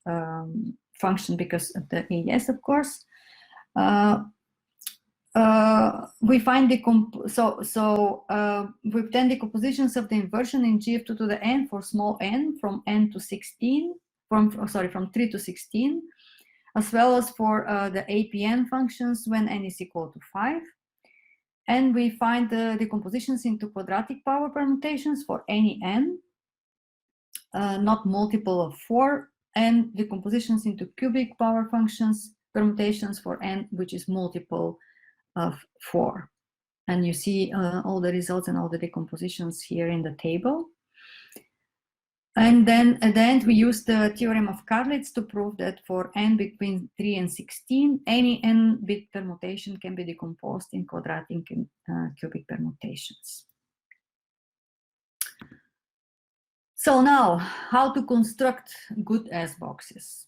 function because of the AES, of course. We find we obtain decompositions of the inversion in GF2 to the n for small n from n to 16, from 3 to 16, as well as for the APN functions when n is equal to 5. And we find the decompositions into quadratic power permutations for any n, not multiple of 4, and decompositions into cubic power functions permutations for n, which is multiple of 4. And you see all the results and all the decompositions here in the table. And then at the end, we use the theorem of Karlitz to prove that for n between 3 and 16, any n-bit permutation can be decomposed in quadratic and cubic permutations. So now, how to construct good S-boxes.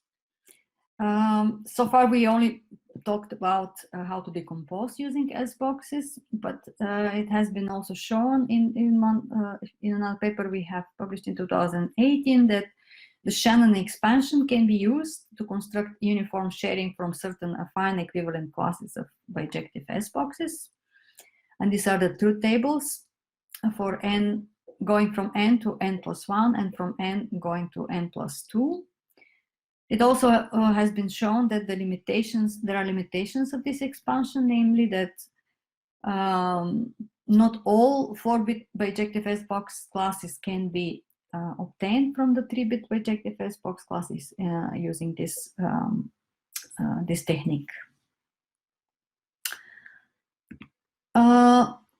So far, we only talked about how to decompose using S-boxes, but it has been also shown in another paper we have published in 2018 that The Shannon expansion can be used to construct uniform sharing from certain affine equivalent classes of bijective S boxes. And these are the truth tables for n going from n to n plus 1 and from n going to n plus 2. It also has been shown that there are limitations of this expansion, namely that not all 4-bit bijective S box classes can be obtained from the 3-bit bijective S box classes using this this technique.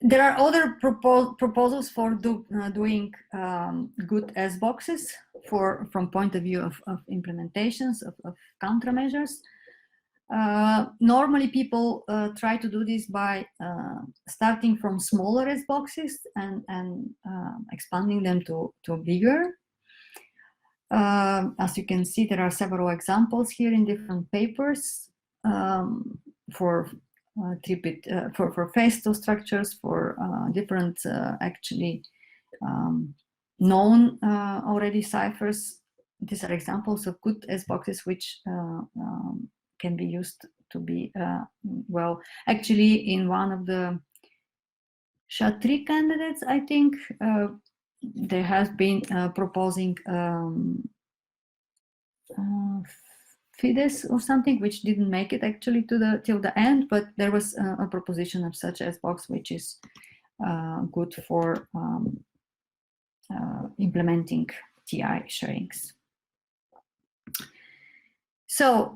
There are other proposals for doing good S boxes from point of view of implementations of countermeasures. Normally people try to do this by starting from smaller S boxes and expanding them to bigger. As you can see, there are several examples here in different papers for 3-bit for phase-2 structures, for different actually known already ciphers. These are examples of good S boxes which can be used to be well. Actually, in one of the SHA-3 candidates, I think there has been proposing FIDES or something, which didn't make it actually to till the end, but there was a proposition of such S box which is good for implementing TI sharings. So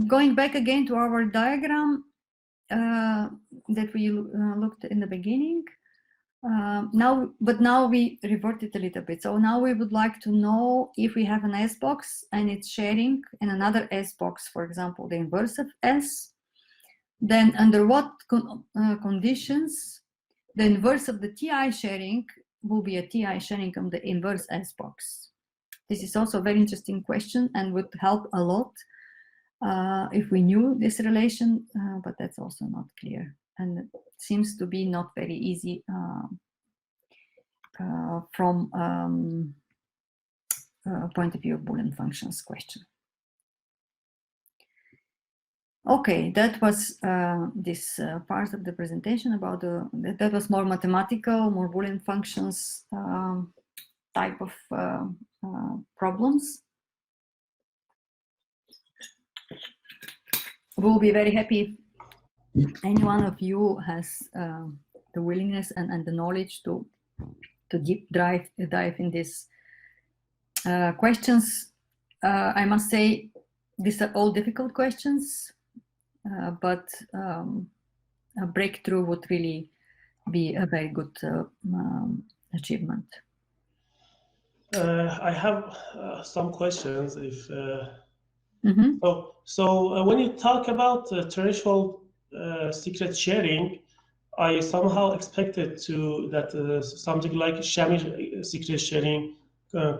going back again to our diagram that we looked in the beginning, now we reverted a little bit. So now we would like to know if we have an S box and it's sharing and another S box, for example, the inverse of S, then under what conditions the inverse of the TI sharing will be a TI sharing of the inverse S box. This is also a very interesting question and would help a lot if we knew this relation, but that's also not clear. And it seems to be not very easy from point of view of Boolean functions question. Okay, that was this part of the presentation about that was more mathematical, more Boolean functions type of problems. We'll be very happy if any one of you has the willingness and the knowledge to deep dive in these questions. I must say these are all difficult questions, but a breakthrough would really be a very good achievement. I have some questions. If Mm-hmm. so, when you talk about threshold secret sharing, I somehow expected that something like Shamir secret sharing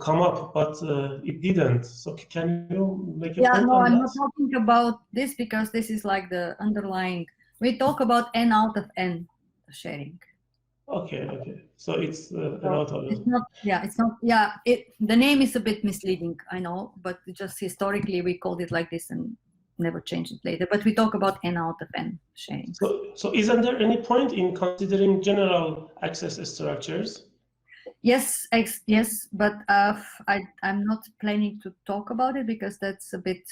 come up, but it didn't. So can you make a point on that? I'm not talking about this because this is like the underlying. We talk about n out of n sharing. Okay. So it's an out of it's not. Yeah, it's not. Yeah, the name is a bit misleading, I know, but just historically we called it like this and never changed it later. But we talk about n out of n sharing. So isn't there any point in considering general access structures? Yes, but I'm not planning to talk about it because that's a bit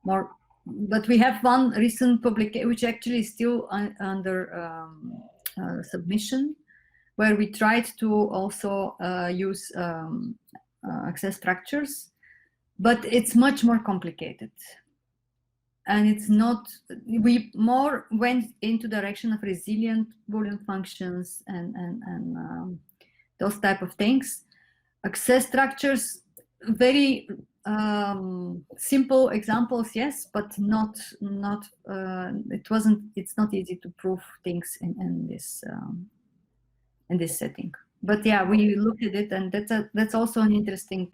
more. But we have one recent publication which actually is still under submission, where we tried to also use access structures, but it's much more complicated. And it's not, we more went into the direction of resilient Boolean functions and those type of things. Access structures, very simple examples, yes, but it's not easy to prove things in this setting. But yeah, we looked at it, and that's also an interesting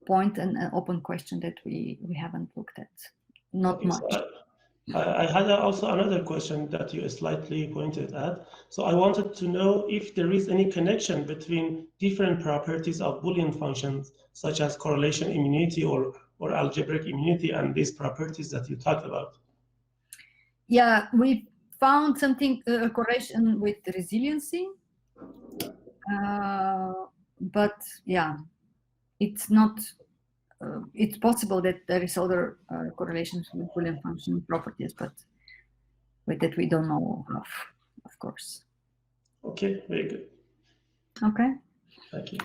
point and an open question that we haven't looked at. Not much. I had also another question that you slightly pointed at. So I wanted to know if there is any connection between different properties of Boolean functions, such as correlation immunity or algebraic immunity, and these properties that you talked about. Yeah, we found something, a correlation with resiliency. But yeah, it's not, it's possible that there is other correlations with Boolean function properties, but with that we don't know of course. Okay, very good. Okay. Thank you.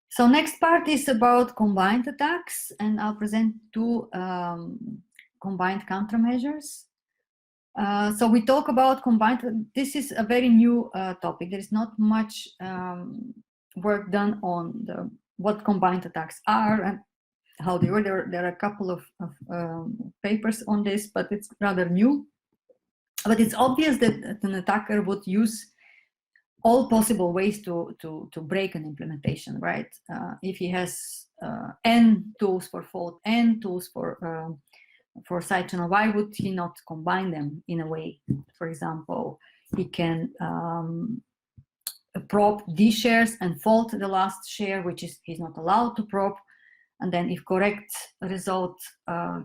So next part is about combined attacks, and I'll present two combined countermeasures. So we talk about combined, this is a very new topic. There is not much work done on what combined attacks are and how they work. There are a couple of papers on this, but it's rather new. But it's obvious that an attacker would use all possible ways to break an implementation, right? If he has n tools for fault, n tools for side channel, why would he not combine them in a way? For example, he can probe D shares and fault the last share, which is he's not allowed to probe. And then if correct result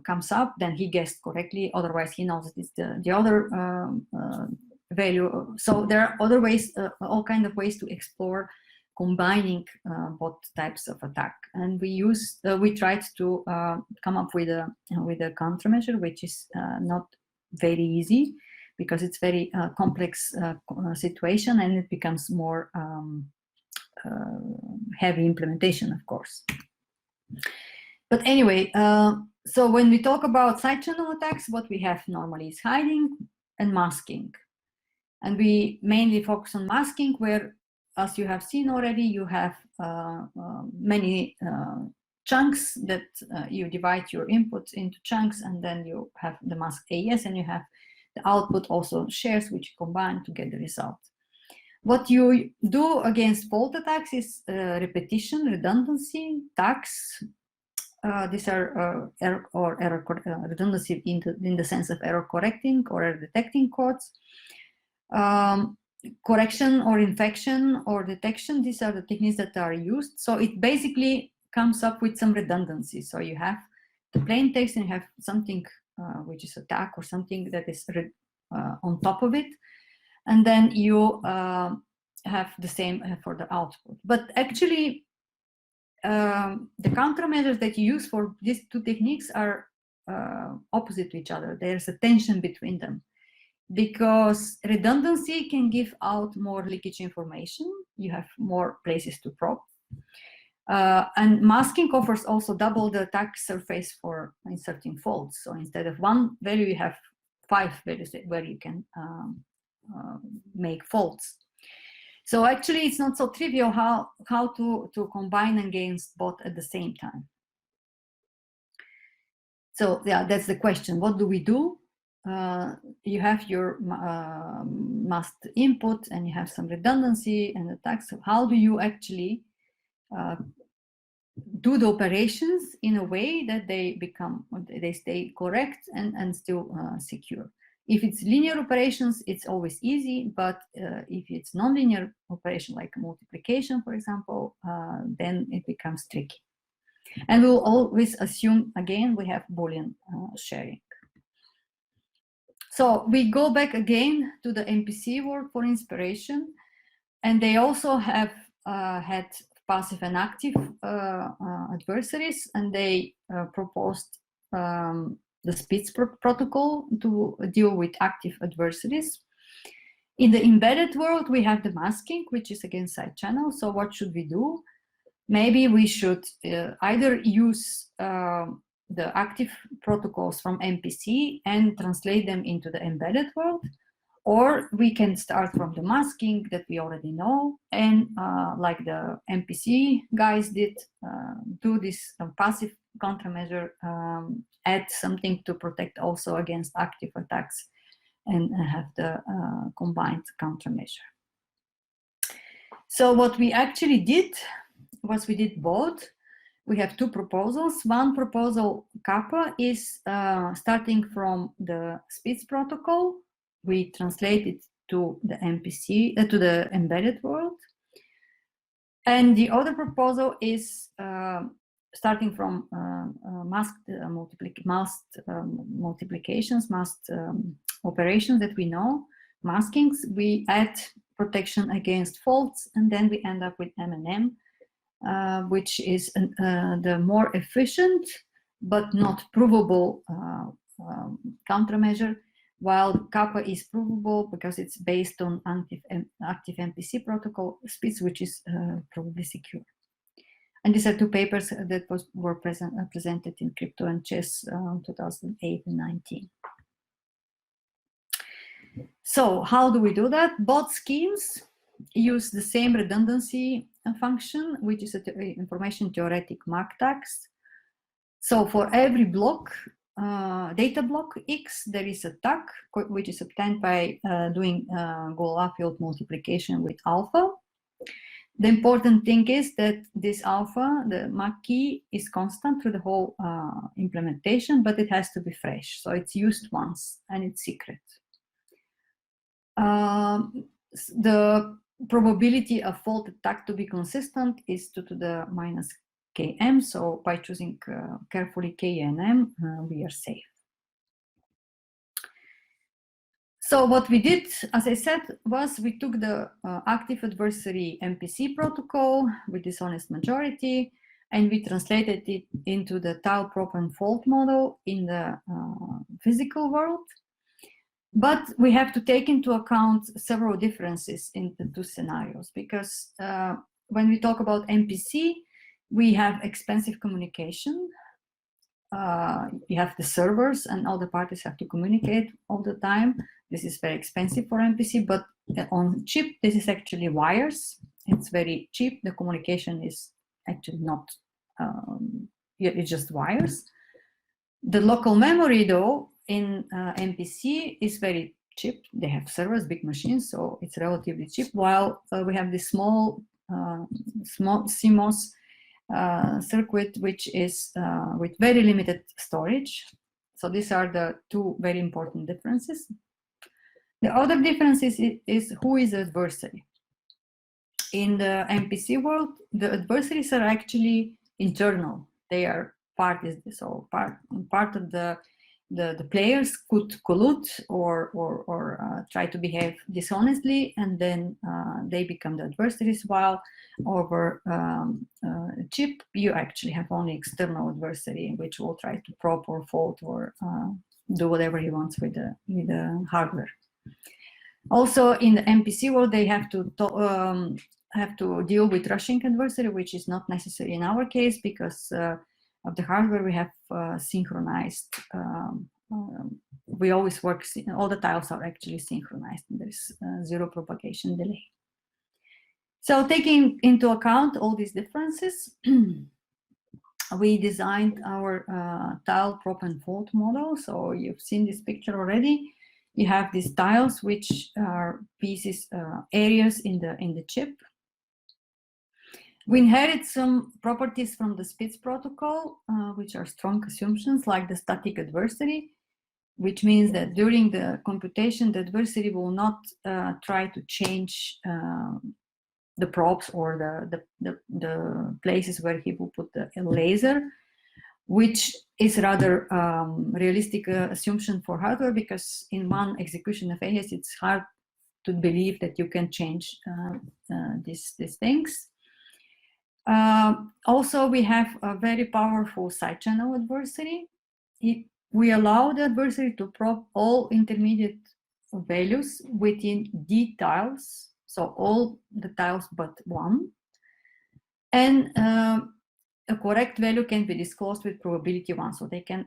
comes up, then he guessed correctly. Otherwise, he knows it's the other value. So there are other ways, all kinds of ways to explore combining both types of attack. And we tried to come up with a countermeasure, which is not very easy because it's very complex situation, and it becomes more heavy implementation, of course. But anyway, so when we talk about side channel attacks, what we have normally is hiding and masking. And we mainly focus on masking, where, as you have seen already, you have many chunks that you divide your inputs into chunks, and then you have the mask AES, and you have the output also shares, which combine to get the result. What you do against fault attacks is repetition, redundancy, tags. These are redundancy in the sense of error correcting or error detecting codes. Correction or infection or detection, these are the techniques that are used. So it basically comes up with some redundancy. So you have the plain text and you have something which is a tag or something that is on top of it. And then you have the same for the output. But actually, the countermeasures that you use for these two techniques are opposite to each other. There's a tension between them, because redundancy can give out more leakage information. You have more places to probe. And masking offers also double the attack surface for inserting faults. So instead of one value, you have 5 values where you can make faults. So actually, it's not so trivial how to combine against both at the same time. So yeah, that's the question. What do we do? You have your masked input, and you have some redundancy and attacks. So how do you actually do the operations in a way that they stay correct and still secure? If it's linear operations, it's always easy, but if it's non-linear operation like multiplication, for example, then it becomes tricky. And we'll always assume, again, we have Boolean sharing. So we go back again to the MPC work for inspiration, and they also have had passive and active adversaries, and they proposed the Spitz protocol to deal with active adversaries. In the embedded world, we have the masking, which is against side channel. So what should we do? Maybe we should either use the active protocols from MPC and translate them into the embedded world, or we can start from the masking that we already know, and like the MPC guys did, do this passive countermeasure, add something to protect also against active attacks, and have the combined countermeasure. So what we actually did was we did both. we have two proposals. One proposal, kappa, is starting from the Spitz protocol. We translate it to the MPC, to the embedded world. And the other proposal is starting from masked multiplications, masked operations that we know, maskings. We add protection against faults, and then we end up with M&M, which is the more efficient but not provable countermeasure, while kappa is provable because it's based on active MPC protocol, Spitz, which is probably secure. And these are two papers that were presented in Crypto and Chess 2008 and 19. So how do we do that? Both schemes use the same redundancy function, which is an information theoretic MACTAX. So for every block, data block X, there is a tag, which is obtained by doing Galois field multiplication with alpha. The important thing is that this alpha, the MAC key, is constant through the whole implementation, but it has to be fresh. So it's used once and it's secret. The probability of fault tag to be consistent is 2 to the minus km. So by choosing carefully k and m, we are safe. So what we did, as I said, was we took the active adversary MPC protocol with dishonest majority, and we translated it into the tile prop and fault model in the physical world. But we have to take into account several differences in the two scenarios, because when we talk about MPC, we have expensive communication. You have the servers and all the parties have to communicate all the time. This is very expensive for MPC, but on chip, this is actually wires. It's very cheap. The communication is actually not, it's just wires. The local memory though, in MPC is very cheap. They have servers, big machines, so it's relatively cheap, while we have this small CMOS circuit, which is with very limited storage. So these are the two very important differences. The other difference is who is the adversary. In the MPC world, the adversaries are actually internal. They are parties, so part of the players could collude or try to behave dishonestly, and then they become the adversaries, while over chip, you actually have only external adversary, which will try to probe or fault or do whatever he wants with the hardware. Also, in the MPC world, they have to deal with rushing adversary, which is not necessary in our case because of the hardware we have synchronized. We always work, all the tiles are actually synchronized, and there's zero propagation delay. So taking into account all these differences, we designed our tile prop and fault model. So you've seen this picture already. You have these tiles, which are pieces, areas in the chip. We inherit some properties from the Spitz protocol, which are strong assumptions, like the static adversary, which means that during the computation, the adversary will not try to change the probes or the places where he will put the laser, which is rather realistic assumption for hardware, because in one execution of AES, it's hard to believe that you can change these things. Also, we have a very powerful side channel adversary. We allow the adversary to probe all intermediate values within D tiles, so all the tiles but one. And a correct value can be disclosed with probability 1, so they can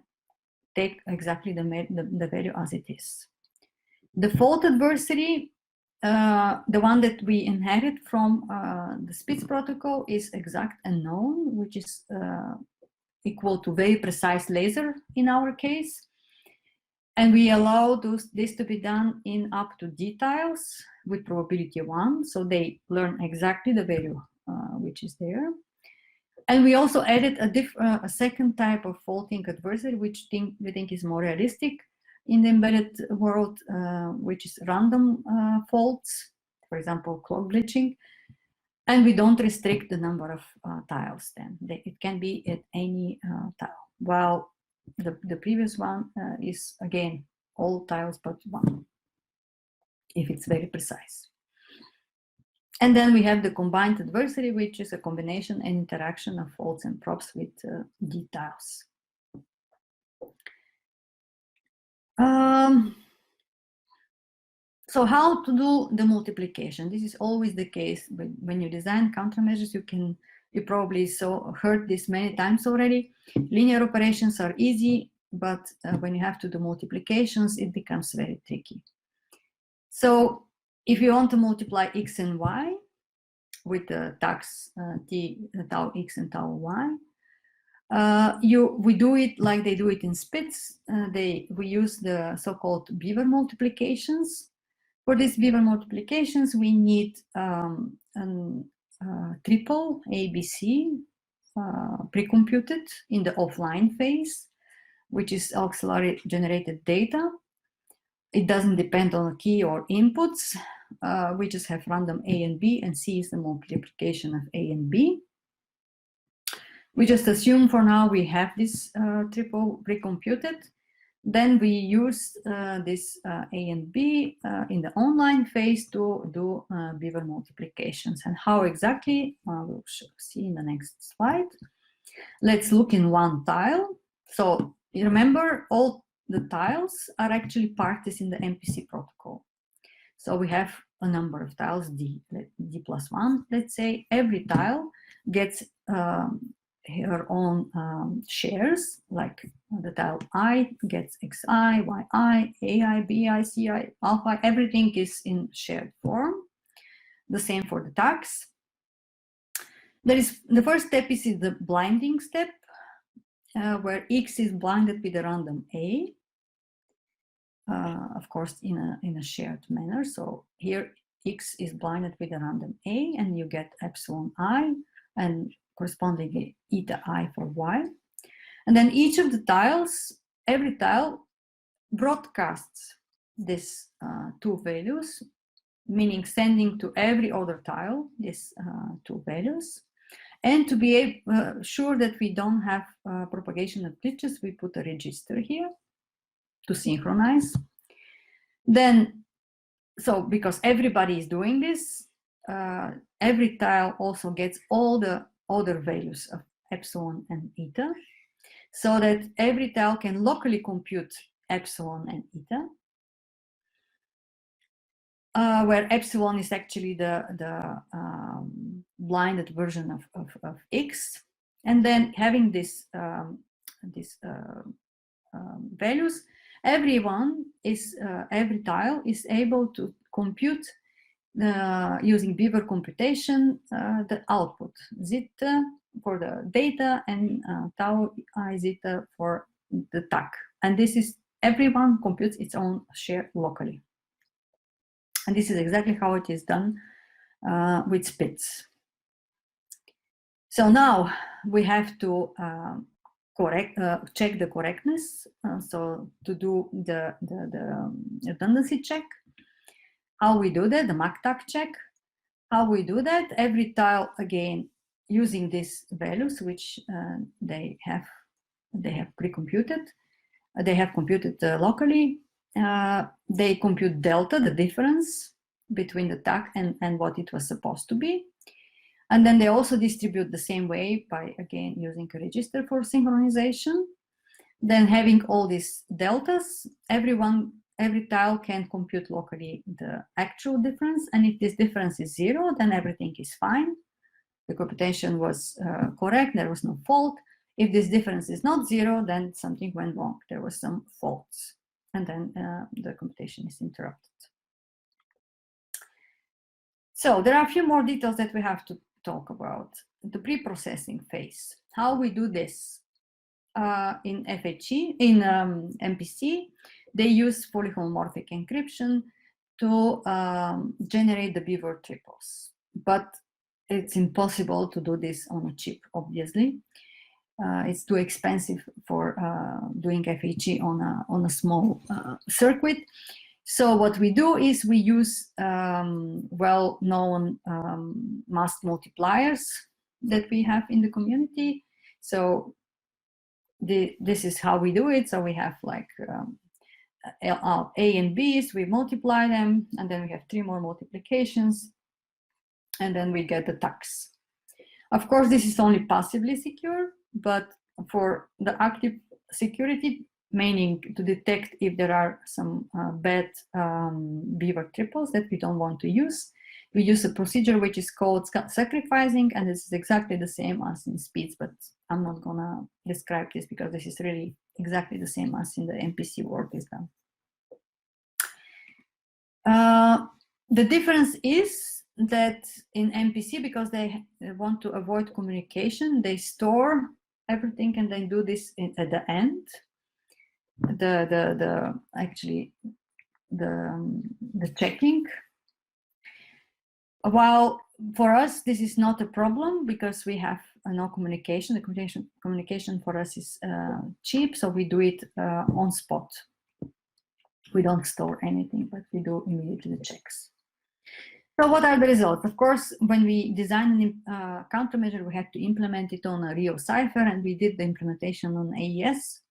take exactly the value as it is. The fault adversary, the one that we inherit from the Spitz protocol, is exact and known, which is equal to very precise laser in our case. And we allow this to be done in up to D tiles with probability 1, so they learn exactly the value which is there. And we also added a second type of faulting adversary, which we think is more realistic in the embedded world, which is random faults, for example, clock glitching. And we don't restrict the number of tiles then. It can be at any tile. While the previous one is, again, all tiles but one, if it's very precise. And then we have the combined adversary, which is a combination and interaction of faults and props with D tiles. So how to do the multiplication? This is always the case when you design countermeasures. You probably heard this many times already. Linear operations are easy, but when you have to do multiplications, it becomes very tricky. So if you want to multiply x and y with the tags tau x and tau y, we do it like they do it in SPITS. We use the so-called beaver multiplications. For these beaver multiplications, we need triple ABC pre-computed in the offline phase, which is auxiliary generated data. It doesn't depend on a key or inputs. We just have random A and B, and C is the multiplication of A and B. We just assume for now we have this triple pre-computed. Then we use this A and B in the online phase to do beaver multiplications. And how exactly, we'll see in the next slide. Let's look in one tile. So you remember, all the tiles are actually parties in the MPC protocol. So we have a number of tiles, D plus 1, let's say. Every tile gets her own shares, like the tile I gets xi, yi, ai, bi, ci, alpha. Everything is in shared form. The same for the tags. The first step is the blinding step, where x is blinded with a random A, of course in a shared manner. So here x is blinded with a random A, and you get epsilon I and correspondingly eta I for y. And then each of the tiles, every tile broadcasts these two values, meaning sending to every other tile these two values. And to be sure that we don't have propagation of glitches, we put a register here to synchronize. Then, so because everybody is doing this, every tile also gets all the other values of epsilon and eta, so that every tile can locally compute epsilon and eta, where epsilon is actually the blinded version of x. And then having this values, every tile is able to compute using beaver computation the output, zeta for the data and tau I zeta for the tag. And this is, everyone computes its own share locally. And this is exactly how it is done with SPITS. So now we have to check the correctness. So to do the redundancy check, how we do that, the MACTAG check, how we do that, every tile, again, using these values, which they have pre-computed, they have computed locally. They compute delta, the difference between the tag and what it was supposed to be. And then they also distribute the same way by, again, using a register for synchronization. Then having all these deltas, every tile can compute locally the actual difference. And if this difference is 0, then everything is fine. The computation was correct, there was no fault. If this difference is not 0, then something went wrong. There were some faults. And then the computation is interrupted. So there are a few more details that we have to talk about. The pre-processing phase. How we do this in FHE, in MPC, they use polyhomomorphic encryption to generate the beaver triples. But it's impossible to do this on a chip, obviously. It's too expensive for doing FHE on a small circuit. So what we do is we use well-known masked multipliers that we have in the community. So this is how we do it. So we have like A and B's, we multiply them, and then we have 3 more multiplications, and then we get the tax. Of course, this is only passively secure, but for the active security, meaning to detect if there are some bad beaver triples that we don't want to use, we use a procedure which is called sacrificing, and this is exactly the same as in speeds, but I'm not gonna describe this because this is really exactly the same as in the MPC world is done. The difference is that in MPC, because they want to avoid communication, they store everything and then do this at the end. Actually the checking. While for us this is not a problem because we have no communication. The communication for us is cheap, so we do it on spot. We don't store anything, but we do immediately the checks. So what are the results? Of course, when we design a countermeasure, we have to implement it on a real cipher, and we did the implementation on AES.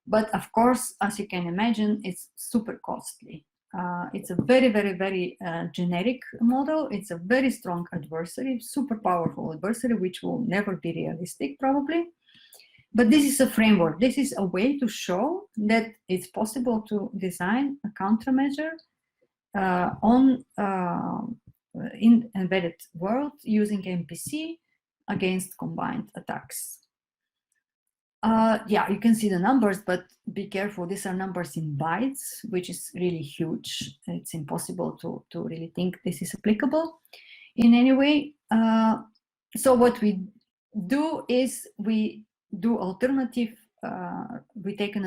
But of course, as you can imagine, it's super costly. It's a very, very, very generic model. It's a very strong adversary, super powerful adversary, which will never be realistic probably. But this is a framework. This is a way to show that it's possible to design a countermeasure in embedded world using MPC against combined attacks. Yeah, you can see the numbers, but be careful. These are numbers in bytes, which is really huge. It's impossible to really think this is applicable in any way. So what we do is we do alternative, we take an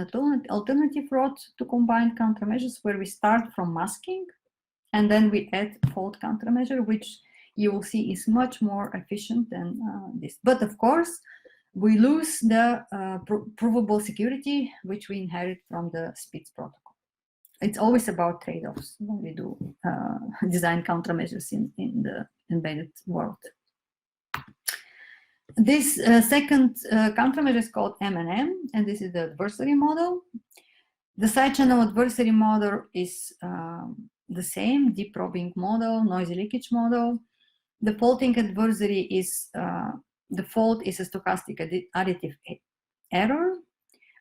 alternative route to combined countermeasures where we start from masking and then we add fault countermeasure, which you will see is much more efficient than this. But of course, we lose the provable security, which we inherit from the SPITS protocol. It's always about trade-offs when we do design countermeasures in the embedded world. This second countermeasure is called M&M, and this is the adversary model. The side channel adversary model is the same, deep probing model, noisy leakage model. The faulting adversary is the fault is a stochastic additive error,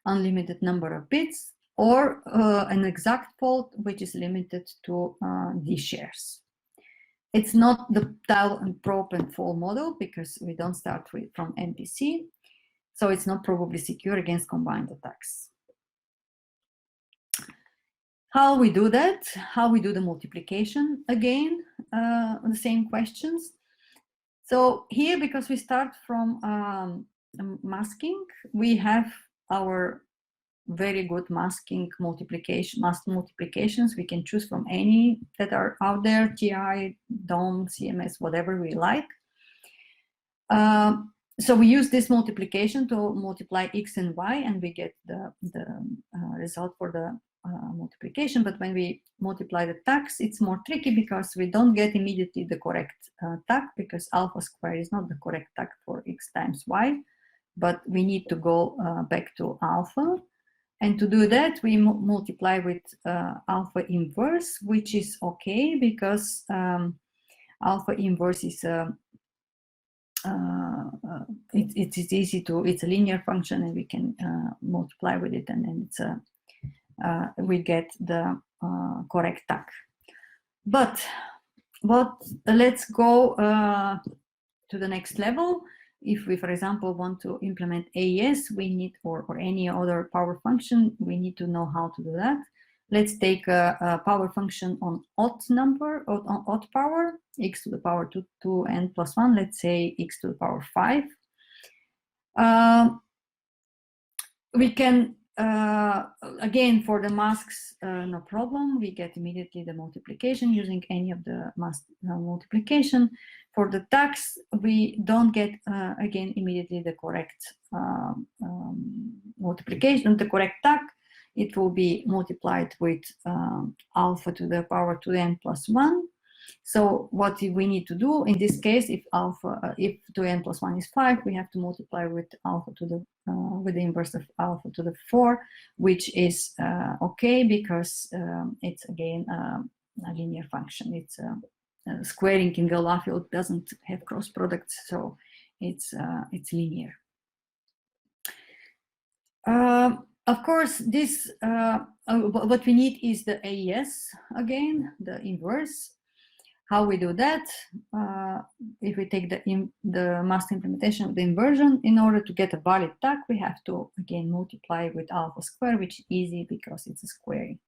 unlimited number of bits, or an exact fault, which is limited to D shares. It's not the tile and probe and fall model because we don't start from MPC, so it's not probably secure against combined attacks. How we do that? How we do the multiplication? Again, the same questions. So here, because we start from masking, we have our very good masking multiplication, masked multiplications. We can choose from any that are out there, TI, DOM, CMS, whatever we like. So we use this multiplication to multiply X and Y, and we get the result for the multiplication. But when we multiply the tax, it's more tricky because we don't get immediately the correct tax, because alpha square is not the correct tax for X times Y, but we need to go back to alpha. And to do that, we multiply with alpha inverse, which is okay because alpha inverse is it's easy to, it's a linear function, and we can multiply with it, and then it's we get the correct tag. But let's go to the next level. If we, for example, want to implement AES, we need, or any other power function, we need to know how to do that. Let's take a power function on odd number, or on odd power, x to the power 2n plus 1, let's say x to the power 5. We can again, for the masks, no problem. We get immediately the multiplication using any of the mask multiplication. For the tags, we don't get, again, immediately the correct multiplication, the correct tag. It will be multiplied with alpha to the power 2n plus 1. So what we need to do in this case, if 2n plus 1 is 5, we have to multiply with alpha to the with the inverse of alpha to the 4, which is okay, because it's again a linear function. It's squaring in Galois doesn't have cross products, so it's linear. Of course, this what we need is the AES again, the inverse. How we do that? If we take the masked implementation of the inversion, in order to get a valid tag, we have to again multiply with alpha square, which is easy because it's a squaring.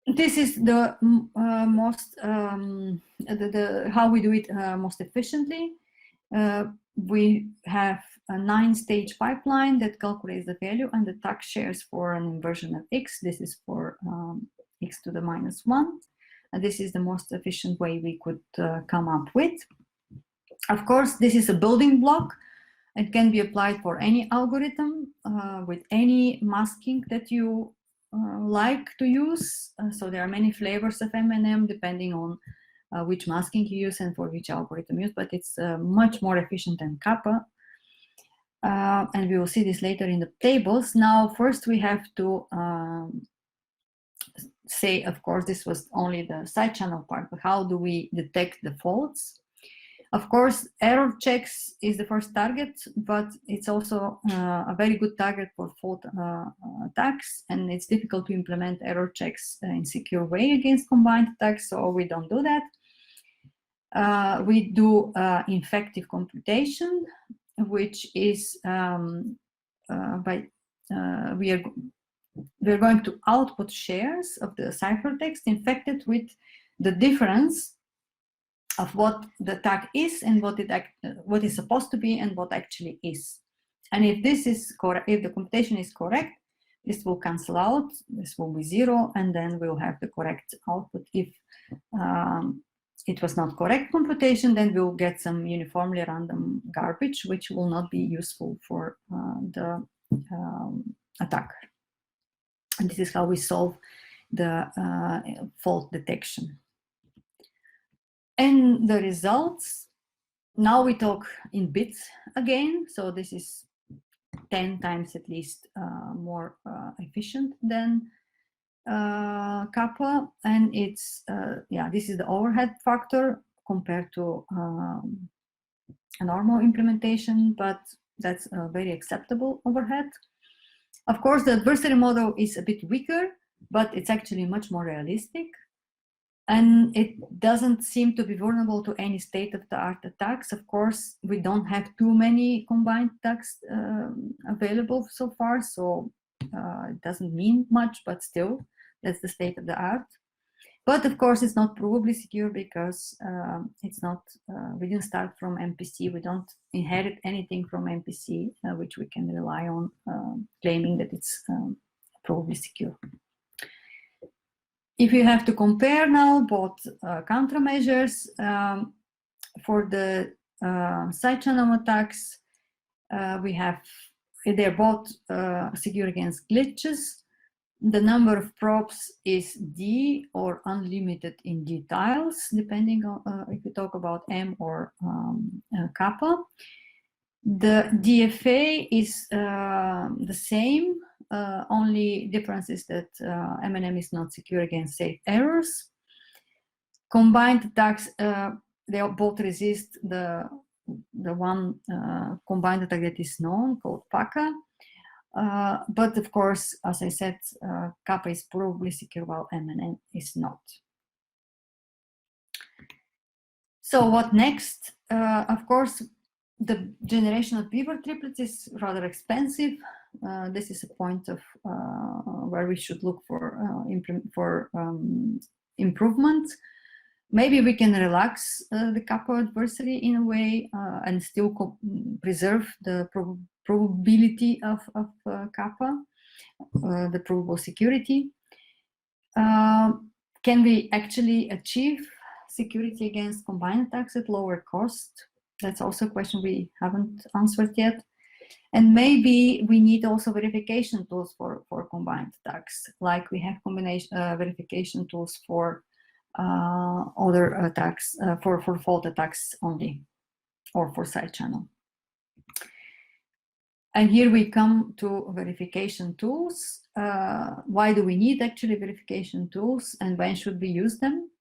This is the most how we do it most efficiently. We have a 9-stage pipeline that calculates the value and the tag shares for an inversion of x. This is for x to the minus 1. And this is the most efficient way we could come up with. Of course, this is a building block. It can be applied for any algorithm with any masking that you like to use. So there are many flavors of M&M depending on which masking you use and for which algorithm you use, but it's much more efficient than kappa. And we will see this later in the tables. Now, first we have to say, of course, this was only the side channel part, but how do we detect the faults? Of course, error checks is the first target, but it's also a very good target for fault attacks, and it's difficult to implement error checks in secure way against combined attacks, so we don't do that. We do infective computation, which is we're going to output shares of the ciphertext infected with the difference of what the tag is and what is supposed to be and what actually is. And if this is correct, if the computation is correct, this will cancel out, this will be 0, and then we'll have the correct output. If it was not correct computation, then we'll get some uniformly random garbage, which will not be useful for the attacker. And this is how we solve the fault detection. And the results, now we talk in bits again. So this is 10 times at least more efficient than kappa. And it's, yeah, this is the overhead factor compared to a normal implementation, but that's a very acceptable overhead. Of course, the adversary model is a bit weaker, but it's actually much more realistic. And it doesn't seem to be vulnerable to any state-of-the-art attacks. Of course, we don't have too many combined attacks available so far, so it doesn't mean much, but still, that's the state-of-the-art. But of course, it's not provably secure because it's not, we didn't start from MPC. We don't inherit anything from MPC, which we can rely on claiming that it's provably secure. If you have to compare now both countermeasures for the side channel attacks, they're both secure against glitches. The number of probes is D or unlimited in D tiles, depending on if you talk about M or kappa. The DFA is the same. Only difference is that M&M is not secure against safe errors. Combined attacks, they both resist the one combined attack that is known, called PACA. But of course, as I said, kappa is probably secure while M&M is not. So what next? Of course, the generation of beaver triplets is rather expensive. This is a point of where we should look for improvement. Maybe we can relax the kappa adversary in a way and still preserve the probability of kappa, the probable security. Can we actually achieve security against combined attacks at lower cost? That's also a question we haven't answered yet. And maybe we need also verification tools for combined attacks, like we have combination verification tools for other attacks, for fault attacks only, or for side channel. And here we come to verification tools. Why do we need actually verification tools, and when should we use them?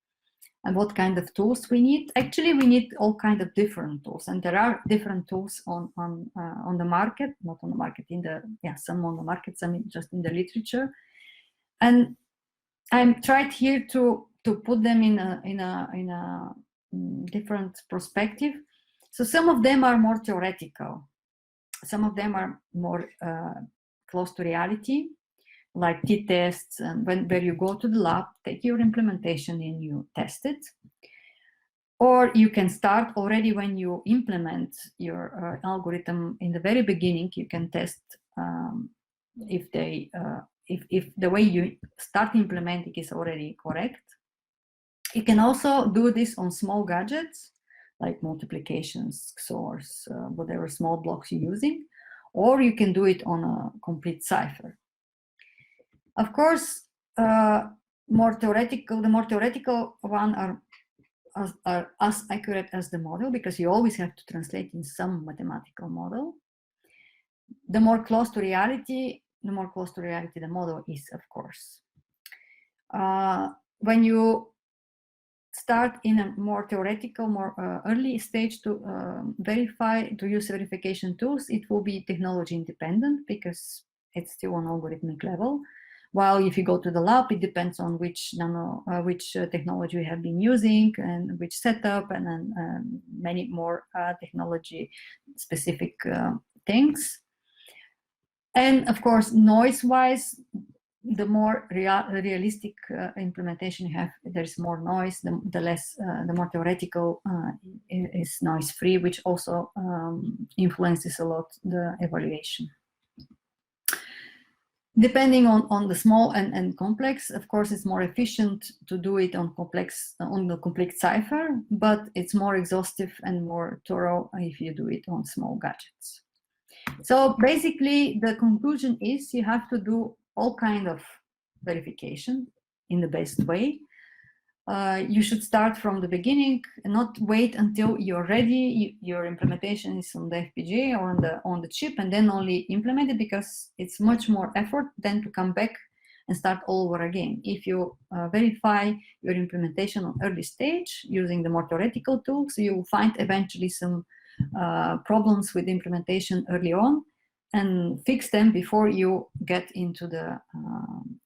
And what kind of tools we need? Actually, we need all kind of different tools, and there are different tools on the market, not on the market, some on the market, some just in the literature. And I'm tried here to put them in a different perspective. So some of them are more theoretical, some of them are more close to reality, like t-tests, and where you go to the lab, take your implementation and you test it. Or you can start already when you implement your algorithm in the very beginning. You can test if the way you start implementing is already correct. You can also do this on small gadgets, like multiplications, XORs, whatever small blocks you're using, or you can do it on a complete cipher. Of course, the more theoretical one are as accurate as the model, because you always have to translate in some mathematical model. The more close to reality, the model is, of course. When you start in a more theoretical, more early stage to use verification tools, it will be technology independent because it's still on algorithmic level. While if you go to the lab, it depends on which technology you have been using and which setup, and then many more technology-specific things. And of course, noise-wise, the more realistic implementation you have, there's more noise. The more theoretical is noise-free, which also influences a lot the evaluation. Depending on the small and complex, of course, it's more efficient to do it on the complete cipher, but it's more exhaustive and more thorough if you do it on small gadgets. So basically, the conclusion is you have to do all kind of verification in the best way. You should start from the beginning and not wait until you're ready. Your implementation is on the FPGA or on the chip, and then only implement it, because it's much more effort than to come back and start all over again. If you verify your implementation on early stage using the more theoretical tools, you will find eventually some problems with implementation early on and fix them before you get into the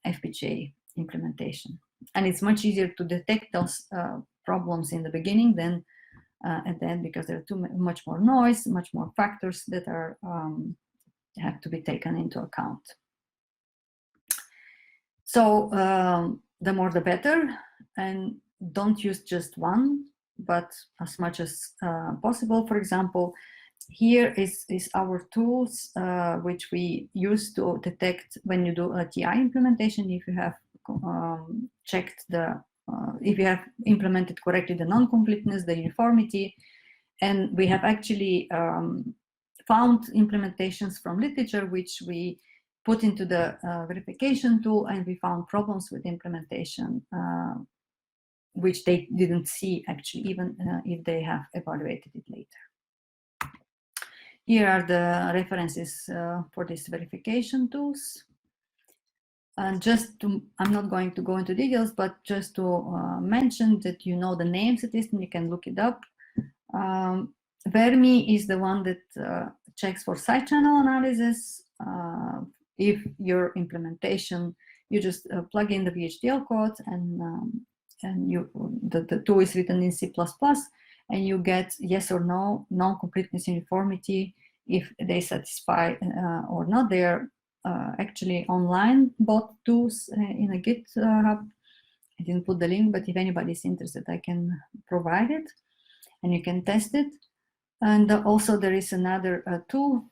FPGA implementation. And it's much easier to detect those problems in the beginning than at the end, because there are much more noise, much more factors that are have to be taken into account. So the more the better, and don't use just one, but as much as possible. For example, here is our tools which we use to detect when you do a TI implementation, if you have checked if you have implemented correctly the non-completeness, the uniformity. And we have actually found implementations from literature which we put into the verification tool, and we found problems with implementation which they didn't see actually, even if they have evaluated it later. Here are the references for these verification tools. And I'm not going to go into details, but just to mention that you know the names at least, and you can look it up. Vermi is the one that checks for side channel analysis. If your implementation, you just plug in the VHDL code, and the tool is written in C++, and you get yes or no, non-completeness, uniformity, if they satisfy or not. They're actually online bot tools in a GitHub, I didn't put the link, but if anybody is interested, I can provide it, and you can test it. And also there is another tool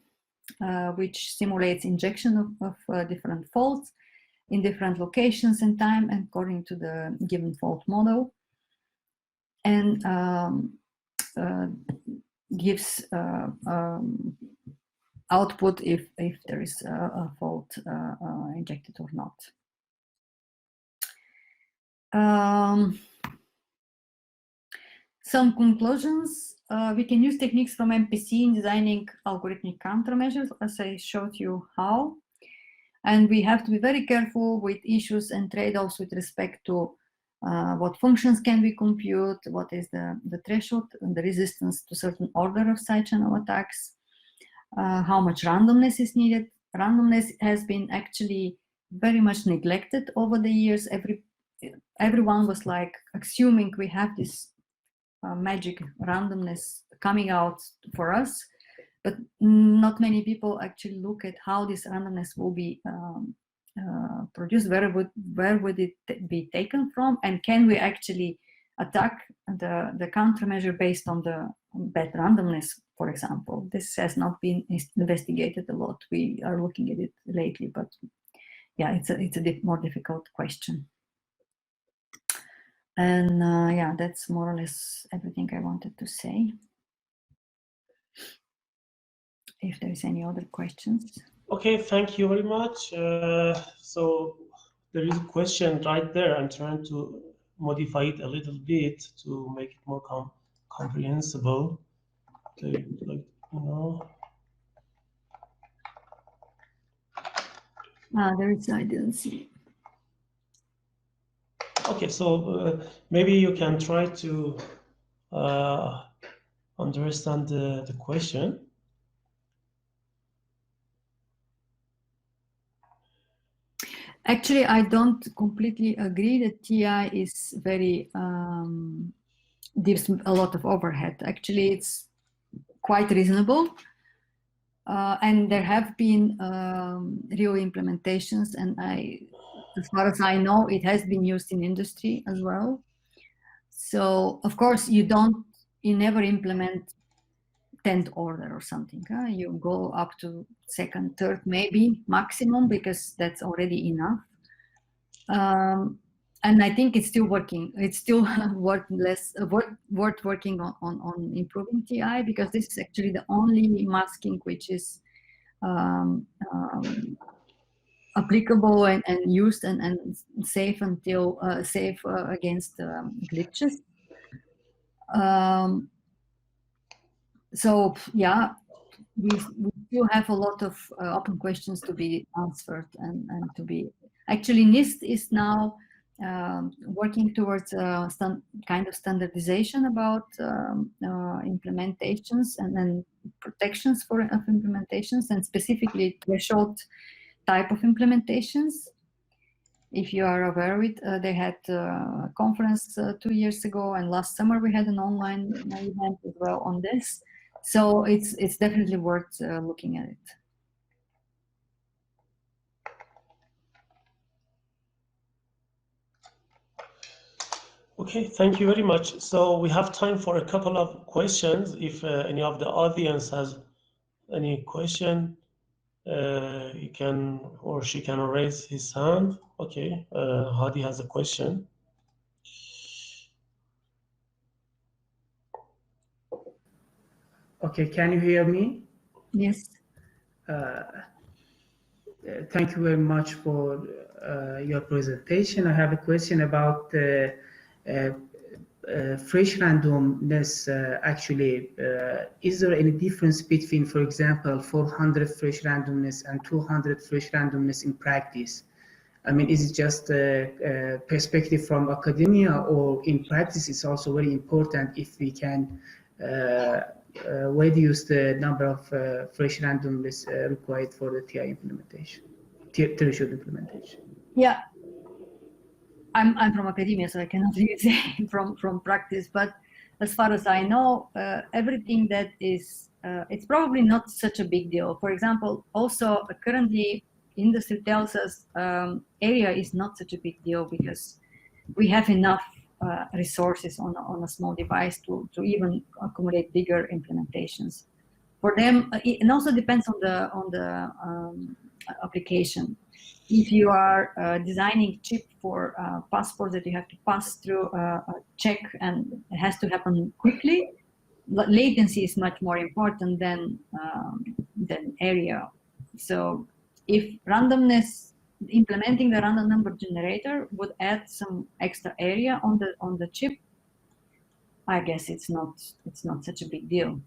which simulates injection of different faults in different locations and time according to the given fault model, and gives output if there is a fault injected or not. Some conclusions. We can use techniques from MPC in designing algorithmic countermeasures, as I showed you how. And we have to be very careful with issues and trade-offs with respect to what functions can we compute, what is the threshold and the resistance to certain order of side channel attacks, how much randomness is needed. Randomness has been actually very much neglected over the years. Everyone was like assuming we have this magic randomness coming out for us, but not many people actually look at how this randomness will be produced, where would it be taken from, and can we actually attack the countermeasure based on the bad randomness, for example. This has not been investigated a lot. We are looking at it lately, but yeah, it's a bit more difficult question. And yeah, that's more or less everything I wanted to say. If there's any other questions. Okay, thank you very much. So there is a question right there. I'm trying to modify it a little bit to make it more comprehensible. Okay, like, you know. There is, I didn't see. Okay, so maybe you can try to understand the question. Actually, I don't completely agree that TI is very, gives a lot of overhead. Actually, it's quite reasonable. And there have been real implementations, and as far as I know, it has been used in industry as well. So of course, you never implement 10th order or something. You go up to second, third, maybe maximum, because that's already enough. And I think it's still working. It's still worth working on improving TI, because this is actually the only masking which is applicable and used and safe until safe against glitches. So yeah, we still have a lot of open questions to be answered and to be. Actually, NIST is now working towards kind of standardization about implementations and then protections of implementations, and specifically threshold type of implementations. If you are aware of it, they had a conference 2 years ago, and last summer we had an online event as well on this. So it's definitely worth looking at it. Okay, thank you very much. So we have time for a couple of questions. If any of the audience has any question, he can or she can raise his hand. Okay, Hadi has a question. Okay, can you hear me? Yes. Thank you very much for your presentation. I have a question about fresh randomness. Actually, is there any difference between, for example, 400 fresh randomness and 200 fresh randomness in practice? I mean, is it just a perspective from academia, or in practice it's also very important if we can reduce the number of fresh randomness required for the TI implementation, threshold implementation? Yeah, I'm from academia, so I cannot really say from practice. But as far as I know, everything that is, it's probably not such a big deal. For example, also currently industry tells us area is not such a big deal, because we have enough resources on a small device to even accommodate bigger implementations. For them, it also depends on the application. If you are designing chip for passport that you have to pass through a check and it has to happen quickly, latency is much more important than area. So if randomness, implementing the random number generator would add some extra area on the chip, I guess it's not such a big deal.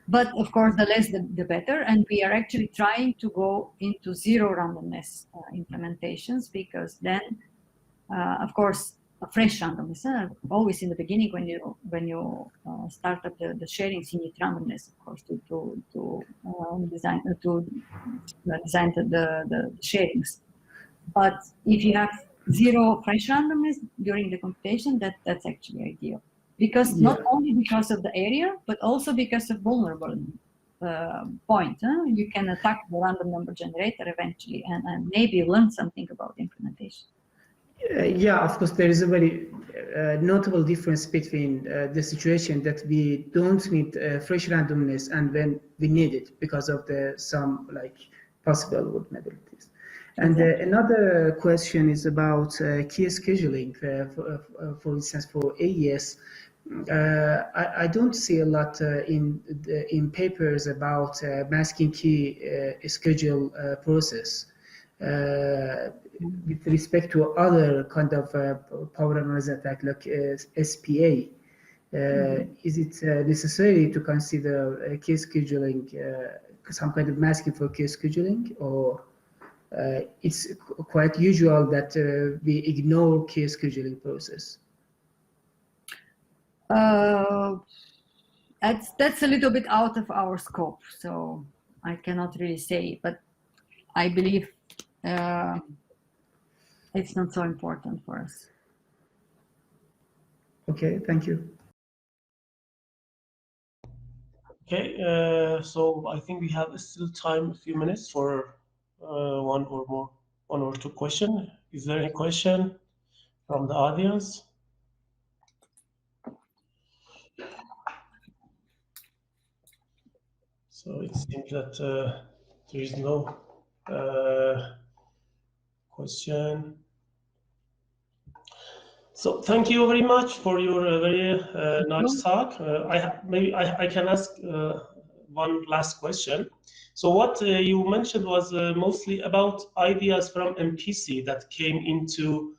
But of course, the less the better, and we are actually trying to go into zero randomness implementations, because then, of course, a fresh randomness. Always in the beginning, when you start up the sharings, you need randomness, of course, to design the sharings. But if you have zero fresh randomness during the computation, that's actually ideal. Because not only because of the area, but also because of vulnerable point. You can attack the random number generator eventually, and maybe learn something about implementation. Yeah, of course, there is a very notable difference between the situation that we don't need fresh randomness and when we need it because of some possible vulnerabilities. And another question is about key scheduling. For instance, for AES, I don't see a lot in papers about masking key schedule process with respect to other kind of power analysis attack like SPA. Is it necessary to consider key scheduling, some kind of masking for key scheduling, or it's quite usual that we ignore key scheduling process? That's a little bit out of our scope, so I cannot really say, but I believe it's not so important for us. Okay, thank you. Okay, so I think we have still time, a few minutes for one or two questions. Is there any question from the audience? So it seems that there is no question. So thank you very much for your very nice talk. Maybe I can ask one last question. So what you mentioned was mostly about ideas from MPC that came into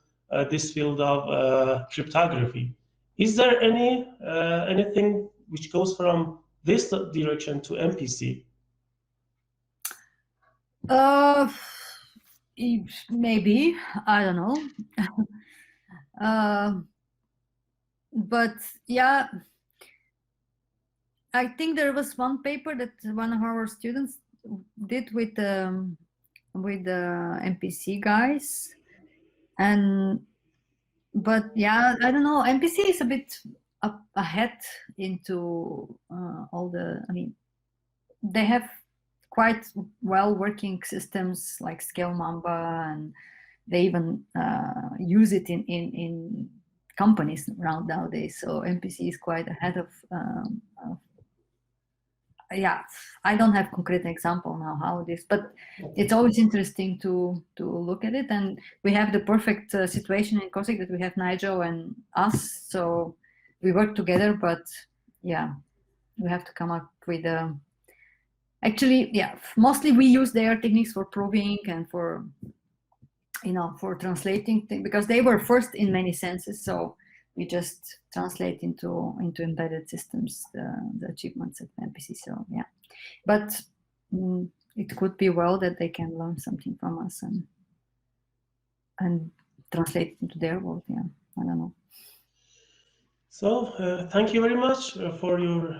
this field of cryptography. Is there anything which goes from this direction to MPC? Maybe, I don't know. But yeah, I think there was one paper that one of our students did with the MPC guys, but yeah, I don't know. MPC is a bit ahead into all the. I mean, they have quite well working systems like Scale Mamba, and they even use it in companies around nowadays. So MPC is quite ahead of yeah, I don't have concrete example now how it is, but it's always interesting to look at it. And we have the perfect situation in COSIC that we have Nigel and us, so we work together. But yeah, we have to come up with actually, yeah, mostly we use their techniques for proving and for for translating things, because they were first in many senses. So we just translate into embedded systems the achievements at MPC. So yeah, but it could be well that they can learn something from us and translate it into their world. Yeah, I don't know. So thank you very much for your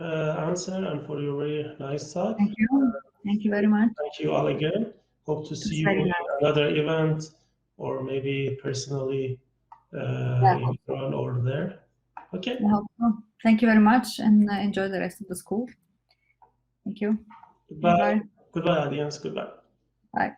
answer and for your very nice talk. Thank you. Thank you very much. Thank you all again. Hope to see you in another event, or maybe personally in Iran or there. Okay. I hope so. Thank you very much, and enjoy the rest of the school. Thank you. Goodbye. Goodbye, audience. Goodbye. Bye.